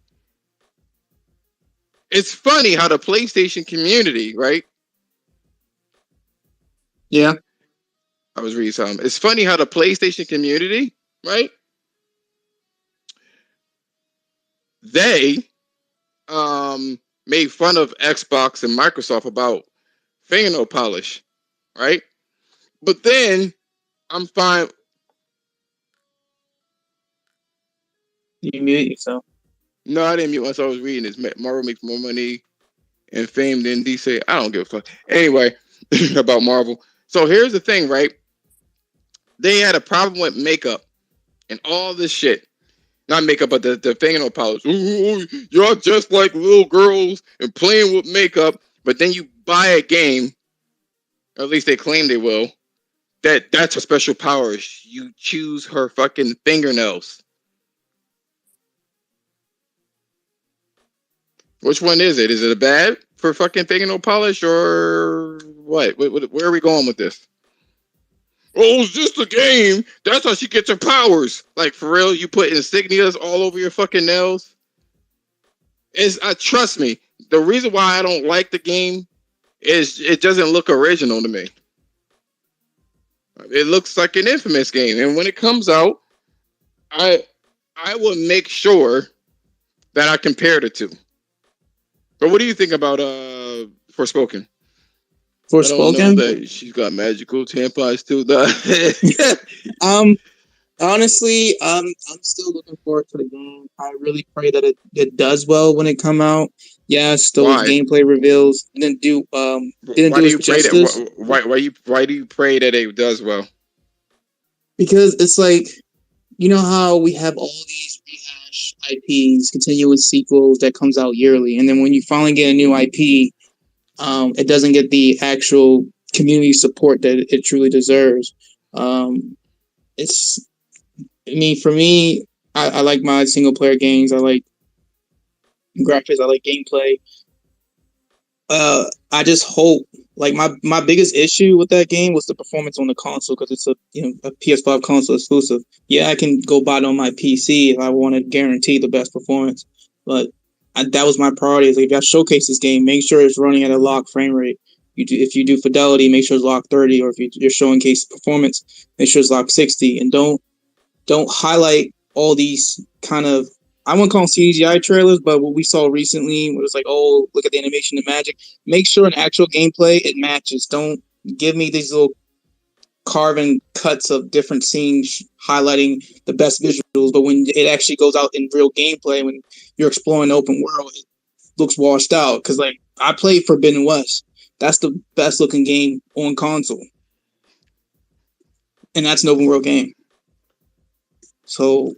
It's funny how the PlayStation community, right? Yeah. I was reading something. It's funny how the PlayStation community, right? They made fun of Xbox and Microsoft about fingernail polish, right? But then I'm fine. You mute yourself. No, I didn't mute myself. I was reading this. Marvel makes more money and fame than DC. I don't give a fuck. Anyway, about Marvel. So here's the thing, right? They had a problem with makeup and all this shit. Not makeup, but the fingernail polish. Ooh, you're just like little girls and playing with makeup. But then you buy a game, or at least they claim they will, that's her special power. You choose her fucking fingernails. Which one is it? Is it a bad for fucking fingernail polish or what? Where are we going with this? Oh, it's just a game. That's how she gets her powers. Like, for real, you put insignias all over your fucking nails? Trust me, the reason why I don't like the game is it doesn't look original to me. It looks like an Infamous game. And when it comes out, I will make sure that I compare the two. But what do you think about Forspoken? Forspoken? That she's got magical tampons too. Honestly, I'm still looking forward to the game. I really pray that it does well when it come out. Yes, those gameplay reveals didn't do it justice. Why do you pray that it does well? Because it's like, you know how we have all these rehash IPs, continuous sequels that comes out yearly, and then when you finally get a new IP, it doesn't get the actual community support that it truly deserves. It's mean, for me, I like my single player games. I like graphics. I like gameplay. I just hope, like, my biggest issue with that game was the performance on the console, because it's a PS5 console exclusive. Yeah, I can go buy it on my PC if I want to guarantee the best performance, but that was my priority. Is like, if I showcase this game, make sure it's running at a locked frame rate. If you do fidelity, make sure it's locked 30, or if you're showing case performance, make sure it's locked 60, and don't highlight all these kind of, I wouldn't call them CGI trailers, but what we saw recently, where it's like, oh, look at the animation and magic. Make sure in actual gameplay it matches. Don't give me these little carving cuts of different scenes highlighting the best visuals, but when it actually goes out in real gameplay, when you're exploring the open world, it looks washed out. Because, like, I played Forbidden West. That's the best looking game on console, and that's an open world game. So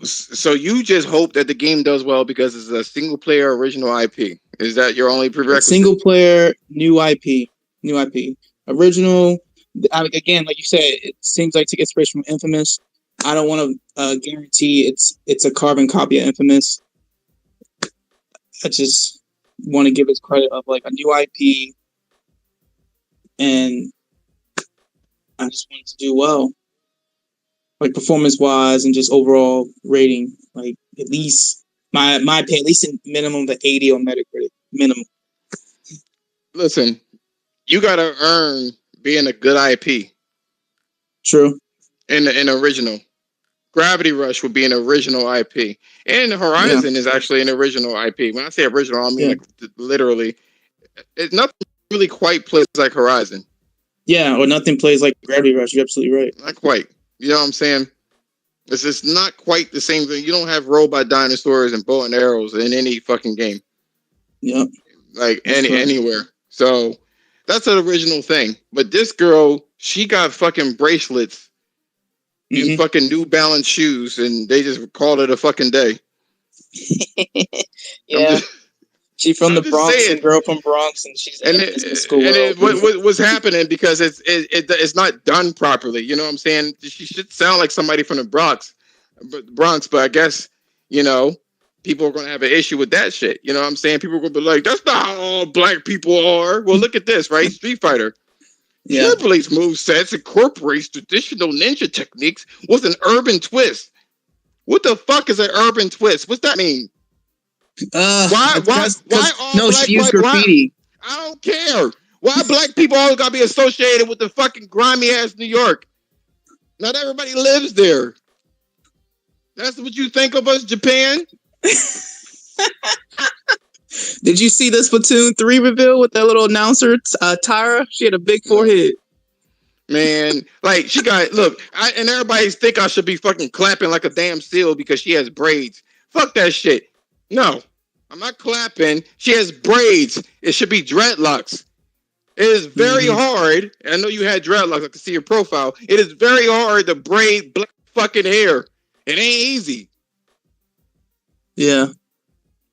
so you just hope that the game does well because it's a single player original IP. Is that your only prerequisite? Single player, new IP. Original. Again, like you said, it seems like to get inspiration from Infamous. I don't want to guarantee it's a carbon copy of Infamous. I just want to give it credit of like a new IP, and I just want it to do well, like performance wise and just overall rating. Like at least my opinion, at least in minimum the 80 on Metacritic minimum. Listen, you gotta earn being a good IP. True. In an original. Gravity Rush would be an original IP. And Horizon is actually an original IP. When I say original, I mean like literally. It's nothing really quite plays like Horizon. Yeah, or nothing plays like Gravity Rush. You're absolutely right. Not quite. You know what I'm saying? It's just not quite the same thing. You don't have robot dinosaurs and bow and arrows in any fucking game. Yep. Like anywhere. So that's an original thing. But this girl, she got fucking bracelets and fucking New Balance shoes, and they just called it a fucking day. Yeah. She's from the Bronx, and girl from Bronx, and she's in school. And what's happening because it's not done properly. You know what I'm saying? She should sound like somebody from the Bronx, but I guess, you know, people are going to have an issue with that shit. You know what I'm saying? People are going to be like, that's not how all black people are. Well, look at this, right? Street Fighter. Yeah. Triple-H movesets incorporates traditional ninja techniques with an urban twist. What the fuck is an urban twist? What's that mean? Why all no, black she used graffiti. I don't care. Why black people always gotta be associated with the fucking grimy ass New York? Not everybody lives there. That's what you think of us, Japan? Did you see this Splatoon 3 reveal with that little announcer, Tyra? She had a big forehead. Man, like she got and everybody think I should be fucking clapping like a damn seal because she has braids. Fuck that shit. No, I'm not clapping. She has braids. It should be dreadlocks. It is very hard. I know you had dreadlocks. I can see your profile. It is very hard to braid black fucking hair. It ain't easy. Yeah.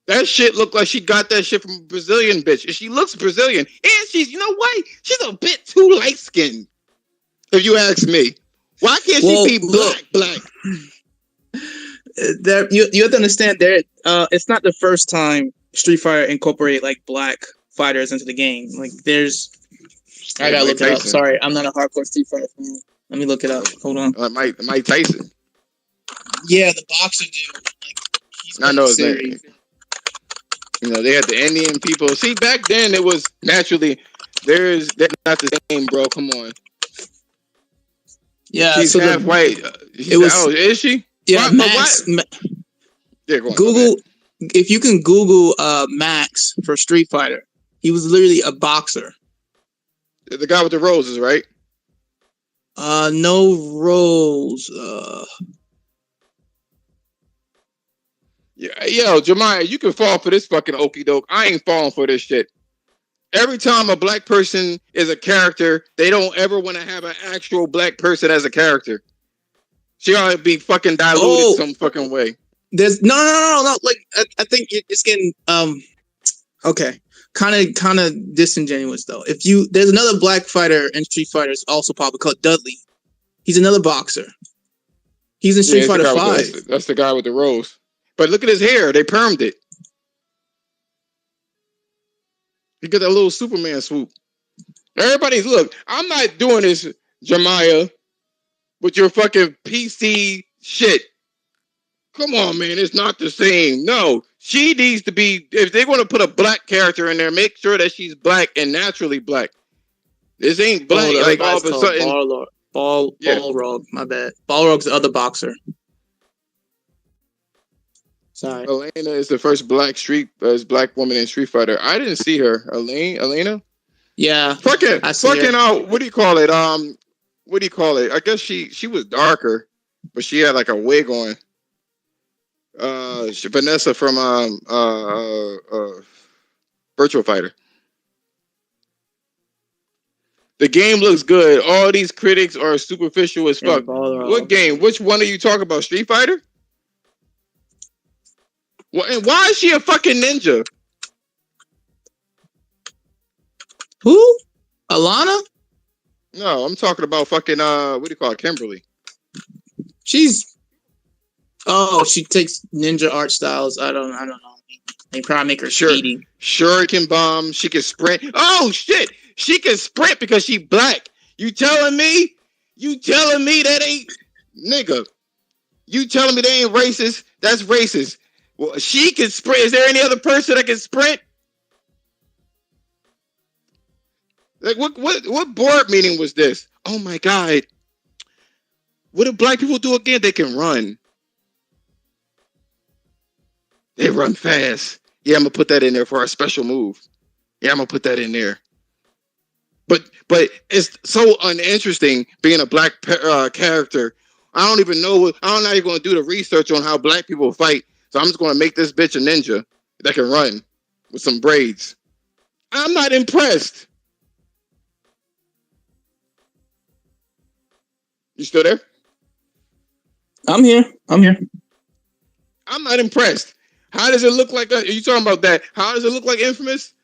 That shit looked like she got that shit from a Brazilian bitch. And she looks Brazilian. And she's, you know what? She's a bit too light-skinned. If you ask me. Why can't she be black? You have to understand it's not the first time Street Fighter incorporated like black fighters into the game. Like I gotta look it up. Sorry, I'm not a hardcore Street Fighter fan. Let me look it up. Hold on. Mike Tyson. Yeah, the boxer dude. Like, I know his name. You know, they had the Indian people. See, back then it was naturally they're not the same, bro. Come on. Yeah, she's half white. Is she? Yeah, Max. Google, if you can Google Max for Street Fighter, he was literally a boxer. The guy with the roses, right? No rose. Yeah, yo, Jemiah, you can fall for this fucking okie doke. I ain't falling for this shit. Every time a black person is a character, they don't ever want to have an actual black person as a character. She ought to be fucking diluted some fucking way. There's no. Like I think it's getting okay, kind of disingenuous though. There's another black fighter in Street Fighter, also popular, called Dudley. He's another boxer. He's in Street Fighter 5. That's the guy with the rose. But look at his hair. They permed it. He got that little Superman swoop. Everybody's, look, I'm not doing this, Jemiah, with your fucking PC shit. Come on, man. It's not the same. No. She needs to be, if they're going to put a black character in there, make sure that she's black and naturally black. This ain't black. Like all of a sudden. Balrog, my bad. Balrog's the other boxer. Sorry. Elena is the first black woman in Street Fighter. I didn't see her. Elena? Yeah. Fucking out. What do you call it? I guess she was darker, but she had like a wig on. Vanessa from Virtual Fighter. The game looks good. All these critics are superficial as fuck. What game? Which one are you talking about? Street Fighter? And why is she a fucking ninja? Who? Alana? No, I'm talking about fucking what do you call it? Kimberly. She takes ninja art styles. I don't know. They probably make her speedy. Shuriken bomb. She can sprint. Oh shit! She can sprint because she black. You telling me that ain't nigga? You telling me they ain't racist? That's racist. Well, she can sprint. Is there any other person that can sprint? Like what board meeting was this? Oh my god! What do black people do again? They can run. They run fast. Yeah, I'm gonna put that in there for our special move. Yeah, I'm gonna put that in there. But it's so uninteresting being a black character. I don't even know. I'm not even gonna do the research on how black people fight. So I'm just gonna make this bitch a ninja that can run with some braids. I'm not impressed. You still there? I'm here. I'm not impressed. How does it look like that? Are you talking about that? How does it look like Infamous?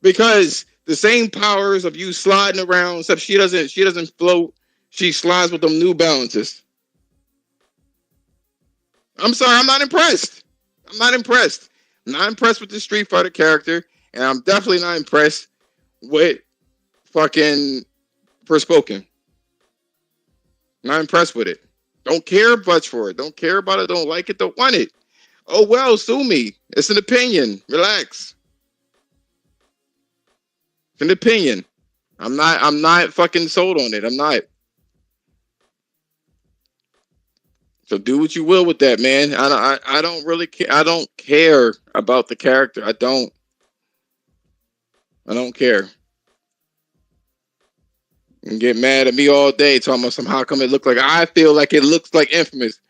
Because the same powers of you sliding around, except she doesn't float. She slides with them New Balances. I'm sorry, I'm not impressed. I'm not impressed with the Street Fighter character, and I'm definitely not impressed with fucking Forspoken. Not impressed with it. Don't care much for it. Don't care about it. Don't like it. Don't want it. Oh well, sue me. It's an opinion. Relax. It's an opinion. I'm not fucking sold on it. I'm not. So do what you will with that, man. I don't really care. I don't care about the character. I don't care. And get mad at me all day talking about how come it look like I feel like it looks like Infamous.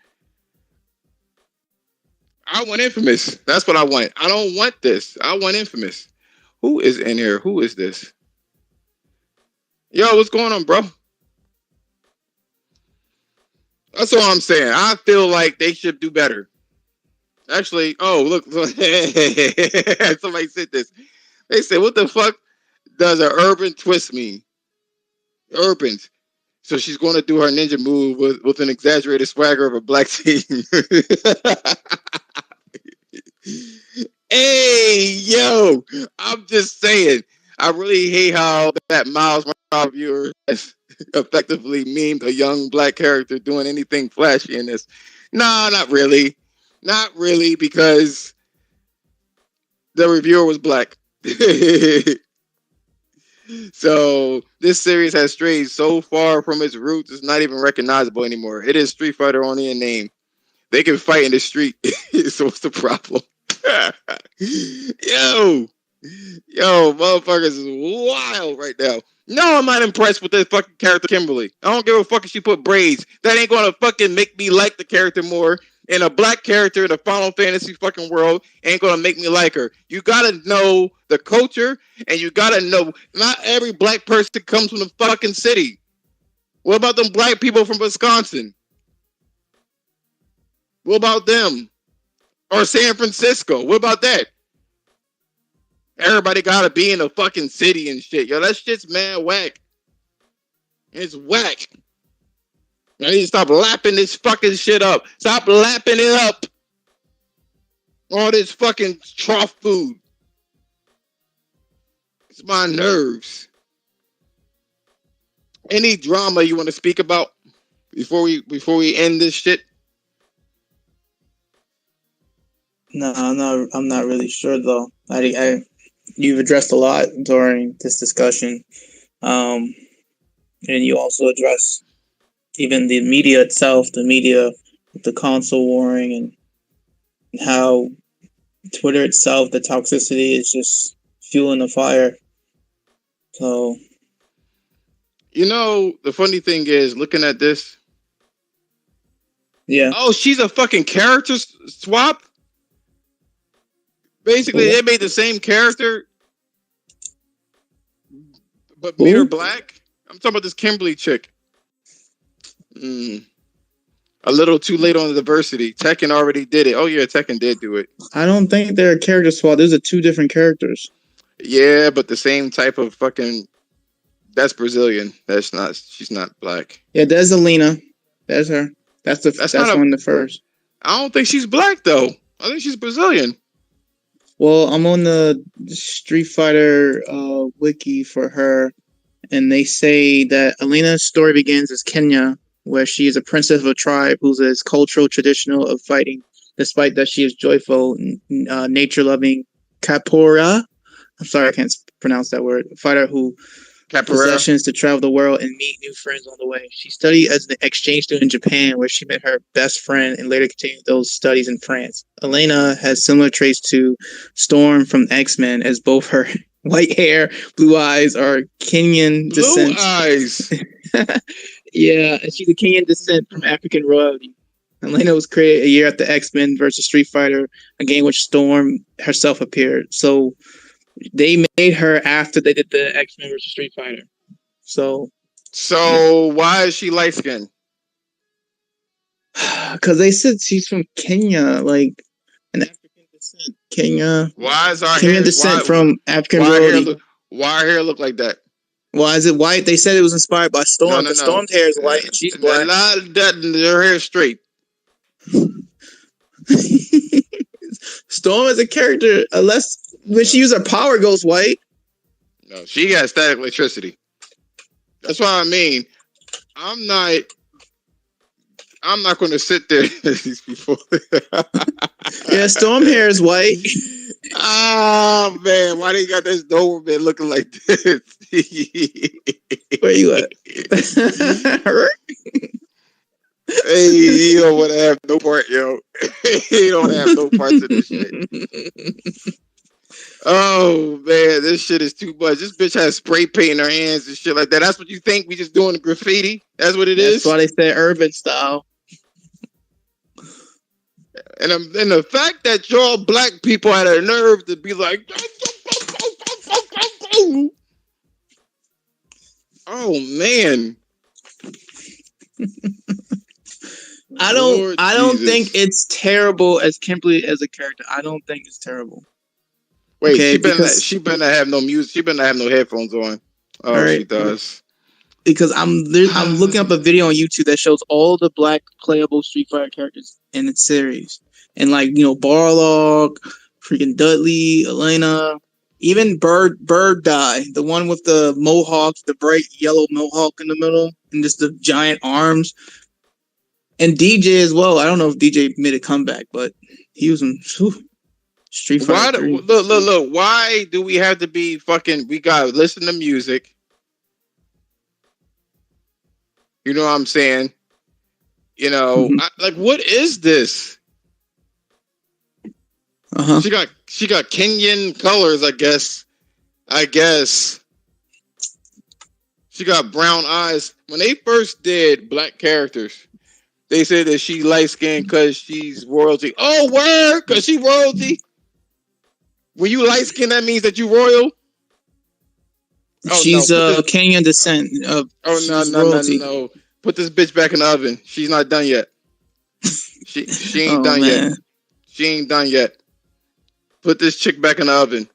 I want Infamous. That's what I want. I don't want this. I want Infamous. Who is in here? Who is this? Yo, what's going on, bro? That's all I'm saying. I feel like they should do better. Actually, oh, look. Somebody said this. They said, what the fuck does an urban twist mean? Urban. So she's going to do her ninja move with an exaggerated swagger of a black team. Hey, yo, I'm just saying. I really hate how that Miles Morales viewer has effectively memed a young black character doing anything flashy in this. No, not really. Not really, because the reviewer was black. So this series has strayed so far from its roots, it's not even recognizable anymore. It is Street Fighter only in name. They can fight in the street. So what's the problem? Yo, motherfuckers is wild right now. No, I'm not impressed with this fucking character, Kimberly. I don't give a fuck if she put braids. That ain't gonna fucking make me like the character more. And a black character in the Final Fantasy fucking world ain't gonna make me like her. You gotta know the culture, and you gotta know not every black person comes from the fucking city. What about them black people from Wisconsin? What about them? Or San Francisco? What about that? Everybody gotta be in a fucking city and shit. Yo, that shit's mad whack. It's whack. I need to stop lapping this fucking shit up. Stop lapping it up. All this fucking trough food. It's my nerves. Any drama you want to speak about before we end this shit? No, I'm not really sure though. You've addressed a lot during this discussion, and you also address even the media itself, the console warring, and how Twitter itself, the toxicity is just fueling the fire. So, the funny thing is, looking at this. Yeah. Oh, she's a fucking character swap? Basically, they made the same character, but made her black. I'm talking about this Kimberly chick. A little too late on the diversity. Tekken already did it. Oh, yeah, Tekken did do it. I don't think they're a character swap. Those are two different characters. Yeah, but the same type of fucking... That's Brazilian. She's not black. Yeah, there's Alina. That's her. That's one of the first. I don't think she's black, though. I think she's Brazilian. Well, I'm on the Street Fighter wiki for her, and they say that Alina's story begins as Kenya, where she is a princess of a tribe whose is cultural traditional of fighting, despite that she is joyful, nature-loving Capoeira. I'm sorry, I can't pronounce that word. A fighter who possessions to travel the world and meet new friends on the way. She studied as an exchange student in Japan, where she met her best friend and later continued those studies in France. Elena has similar traits to Storm from X-Men, as both her white hair, blue eyes are Kenyan descent. Blue eyes! Yeah, and she's a Kenyan descent from African royalty. Elena was created a year after X-Men versus Street Fighter, a game which Storm herself appeared. So they made her after they did the X-Men versus Street Fighter. So why is she light skinned? Because they said she's from Kenya, like an African descent. Kenya. Why is our Kenyan descent from African royalty? Why her hair look like that? Why is it white? They said it was inspired by Storm. No. Storm's hair is white and she's black. Her hair is straight. Storm as a character, unless when she uses her power, goes white. No, she got static electricity. That's what I mean. I'm not going to sit there these people. Yeah, Storm hair is white. Oh man, why they got this Doberman looking like this? Where you at? Hey, you don't want to have no part, yo. You don't have no parts of this shit. Oh man, this shit is too much. This bitch has spray paint in her hands and shit like that. That's what you think? We just doing the graffiti? That's what it is? That's why they said urban style. And the fact that y'all black people had a nerve to be like, oh man. I don't think it's terrible as Kimberly as a character. I don't think it's terrible. Wait, okay, she better not have no music. She better not have no headphones on. Oh, right. She does. Because I'm looking up a video on YouTube that shows all the black playable Street Fighter characters in the series, and Barlock, freaking Dudley, Elena, even Bird Die, the one with the mohawk, the bright yellow mohawk in the middle, and just the giant arms. And DJ as well. I don't know if DJ made a comeback, but he was in Street Fighter. Look. Why do we have to be fucking? We gotta listen to music. You know what I'm saying? Mm-hmm. What is this? Uh-huh. She got Kenyan colors, I guess. She got brown eyes. When they first did black characters, they said that she light skinned because she's royalty. Oh, word! Because she royalty. When you light skinned, that means that you royal. Oh, she's Kenyan descent. No. Put this bitch back in the oven. She's not done yet. She ain't done yet. She ain't done yet. Put this chick back in the oven.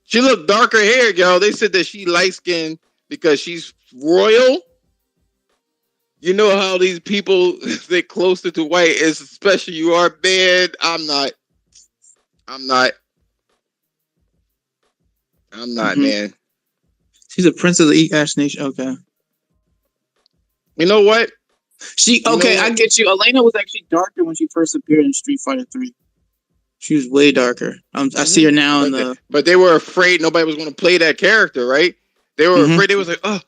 She looked darker haired, y'all. They said that she light skinned because she's royal. You know how these people they closer to white is special you are, man. I'm not, man. She's a princess of the Ash Nation. Okay. You know what? I get you. Elena was actually darker when she first appeared in Street Fighter 3. She was way darker. I see her now but they were afraid nobody was going to play that character, right? They were afraid. They was like, oh,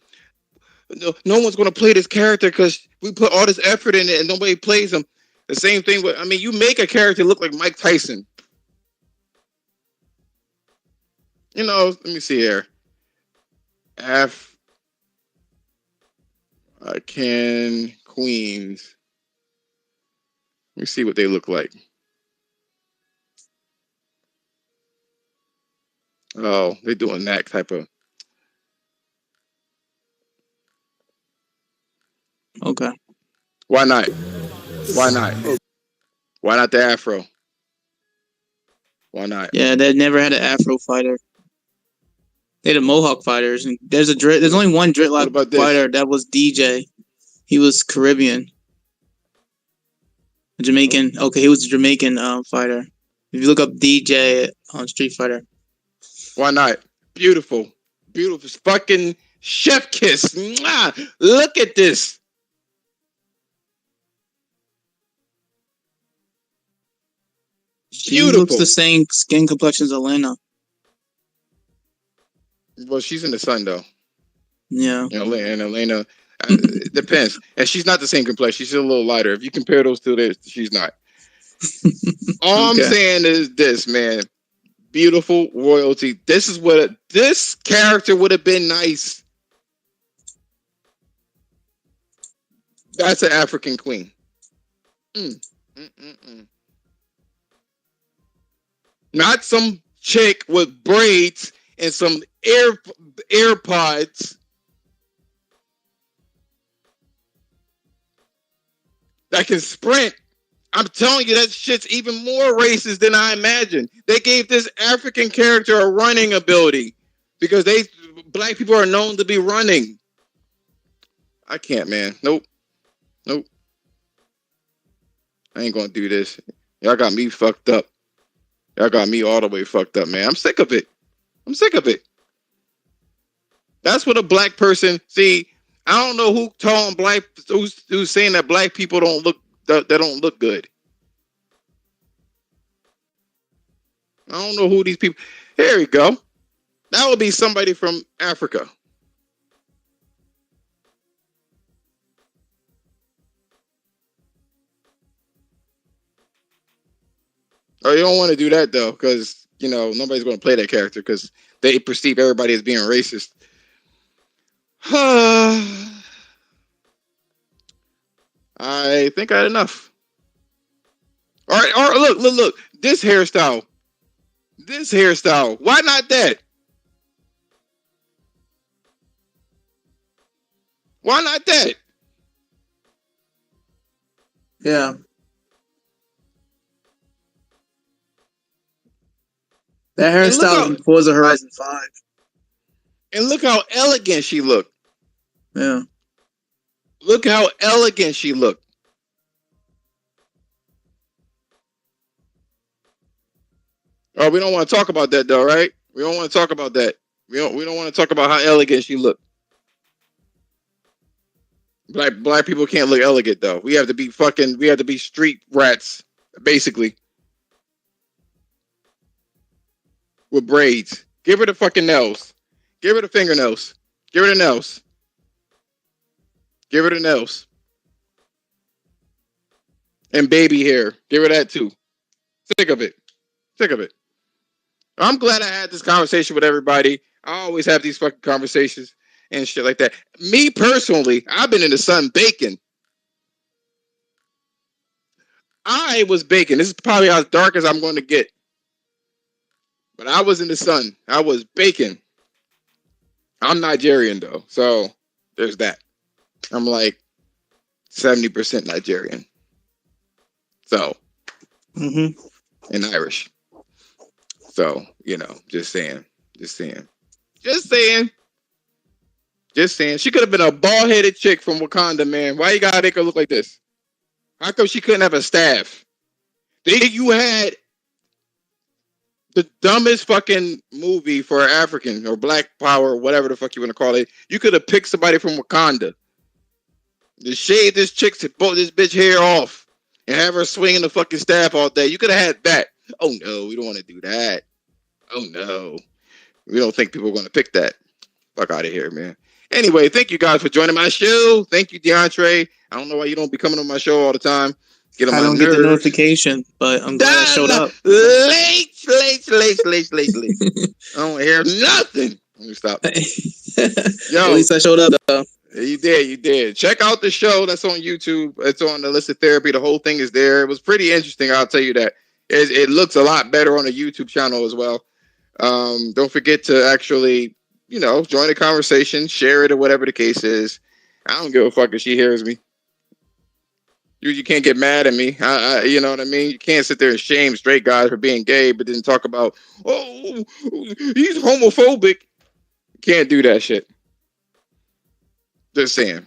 no one's going to play this character because we put all this effort in it and nobody plays him. The same thing with, I mean, you make a character look like Mike Tyson. You know, let me see here. African queens. Let me see what they look like. Oh, they're doing that type of. Okay. Why not? Why not? Why not the Afro? Why not? Yeah, they never had an Afro fighter. They had a Mohawk fighters, and there's only one dreadlock fighter that was DJ. He was Caribbean, a Jamaican. Okay, he was a Jamaican fighter. If you look up DJ on Street Fighter, why not? Beautiful, beautiful, fucking chef kiss. Mwah! Look at this. She looks the same skin complexion as Elena. Well, she's in the sun though. Yeah. You know, and Elena, it depends. And she's not the same complexion. She's a little lighter. If you compare those two, she's not. All I'm saying is this, man. Beautiful royalty. This is what this character would have been nice. That's an African queen. Not some chick with braids and some AirPods that can sprint. I'm telling you, that shit's even more racist than I imagined. They gave this African character a running ability because black people are known to be running. I can't, man. Nope. I ain't gonna do this. Y'all got me fucked up. Y'all got me all the way fucked up, man. I'm sick of it. That's what a black person. See, I don't know who's saying that black people don't look good. I don't know who these people. Here we go. That would be somebody from Africa. Oh, you don't want to do that though, because nobody's going to play that character because they perceive everybody as being racist. I think I had enough. All right, look. This hairstyle. Why not that? Why not that? Yeah. That hairstyle in Forza Horizon 5. And look how elegant she looked. Yeah. Look how elegant she looked. Oh, we don't want to talk about that though, right? We don't want to talk about that. We don't want to talk about how elegant she looked. Black people can't look elegant though. We have to be street rats, basically. With braids. Give her the fucking nails. Give her the fingernails. Give her the nails. Give her the nails. And baby hair. Give her that too. Sick of it. I'm glad I had this conversation with everybody. I always have these fucking conversations and shit like that. Me personally, I've been in the sun baking. I was baking. This is probably as dark as I'm going to get. But I was in the sun. I was baking. I'm Nigerian though, so there's that. I'm like 70% Nigerian. So, and Irish. So, just saying. Just saying. She could have been a bald-headed chick from Wakanda, man. Why you gotta make her look like this? How come she couldn't have a staff? You had the dumbest fucking movie for African or Black Power, or whatever the fuck you want to call it. You could have picked somebody from Wakanda. Just shave this bitch hair off and have her swinging the fucking staff all day. You could have had that. Oh no, we don't want to do that. Oh no. We don't think people are going to pick that. Fuck out of here, man. Anyway, thank you guys for joining my show. Thank you, DeAndre. I don't know why you don't be coming on my show all the time. I don't get the notification, but I'm glad I showed up. Late. I don't hear nothing. Let me stop. Yo, at least I showed up, though. You did. Check out the show that's on YouTube. It's on the Illicit Therapy. The whole thing is there. It was pretty interesting. I'll tell you that. It looks a lot better on the YouTube channel as well. Don't forget to actually, join the conversation, share it, or whatever the case is. I don't give a fuck if she hears me. You can't get mad at me. You know what I mean? You can't sit there and shame straight guys for being gay, but then talk about, he's homophobic. You can't do that shit. Just saying.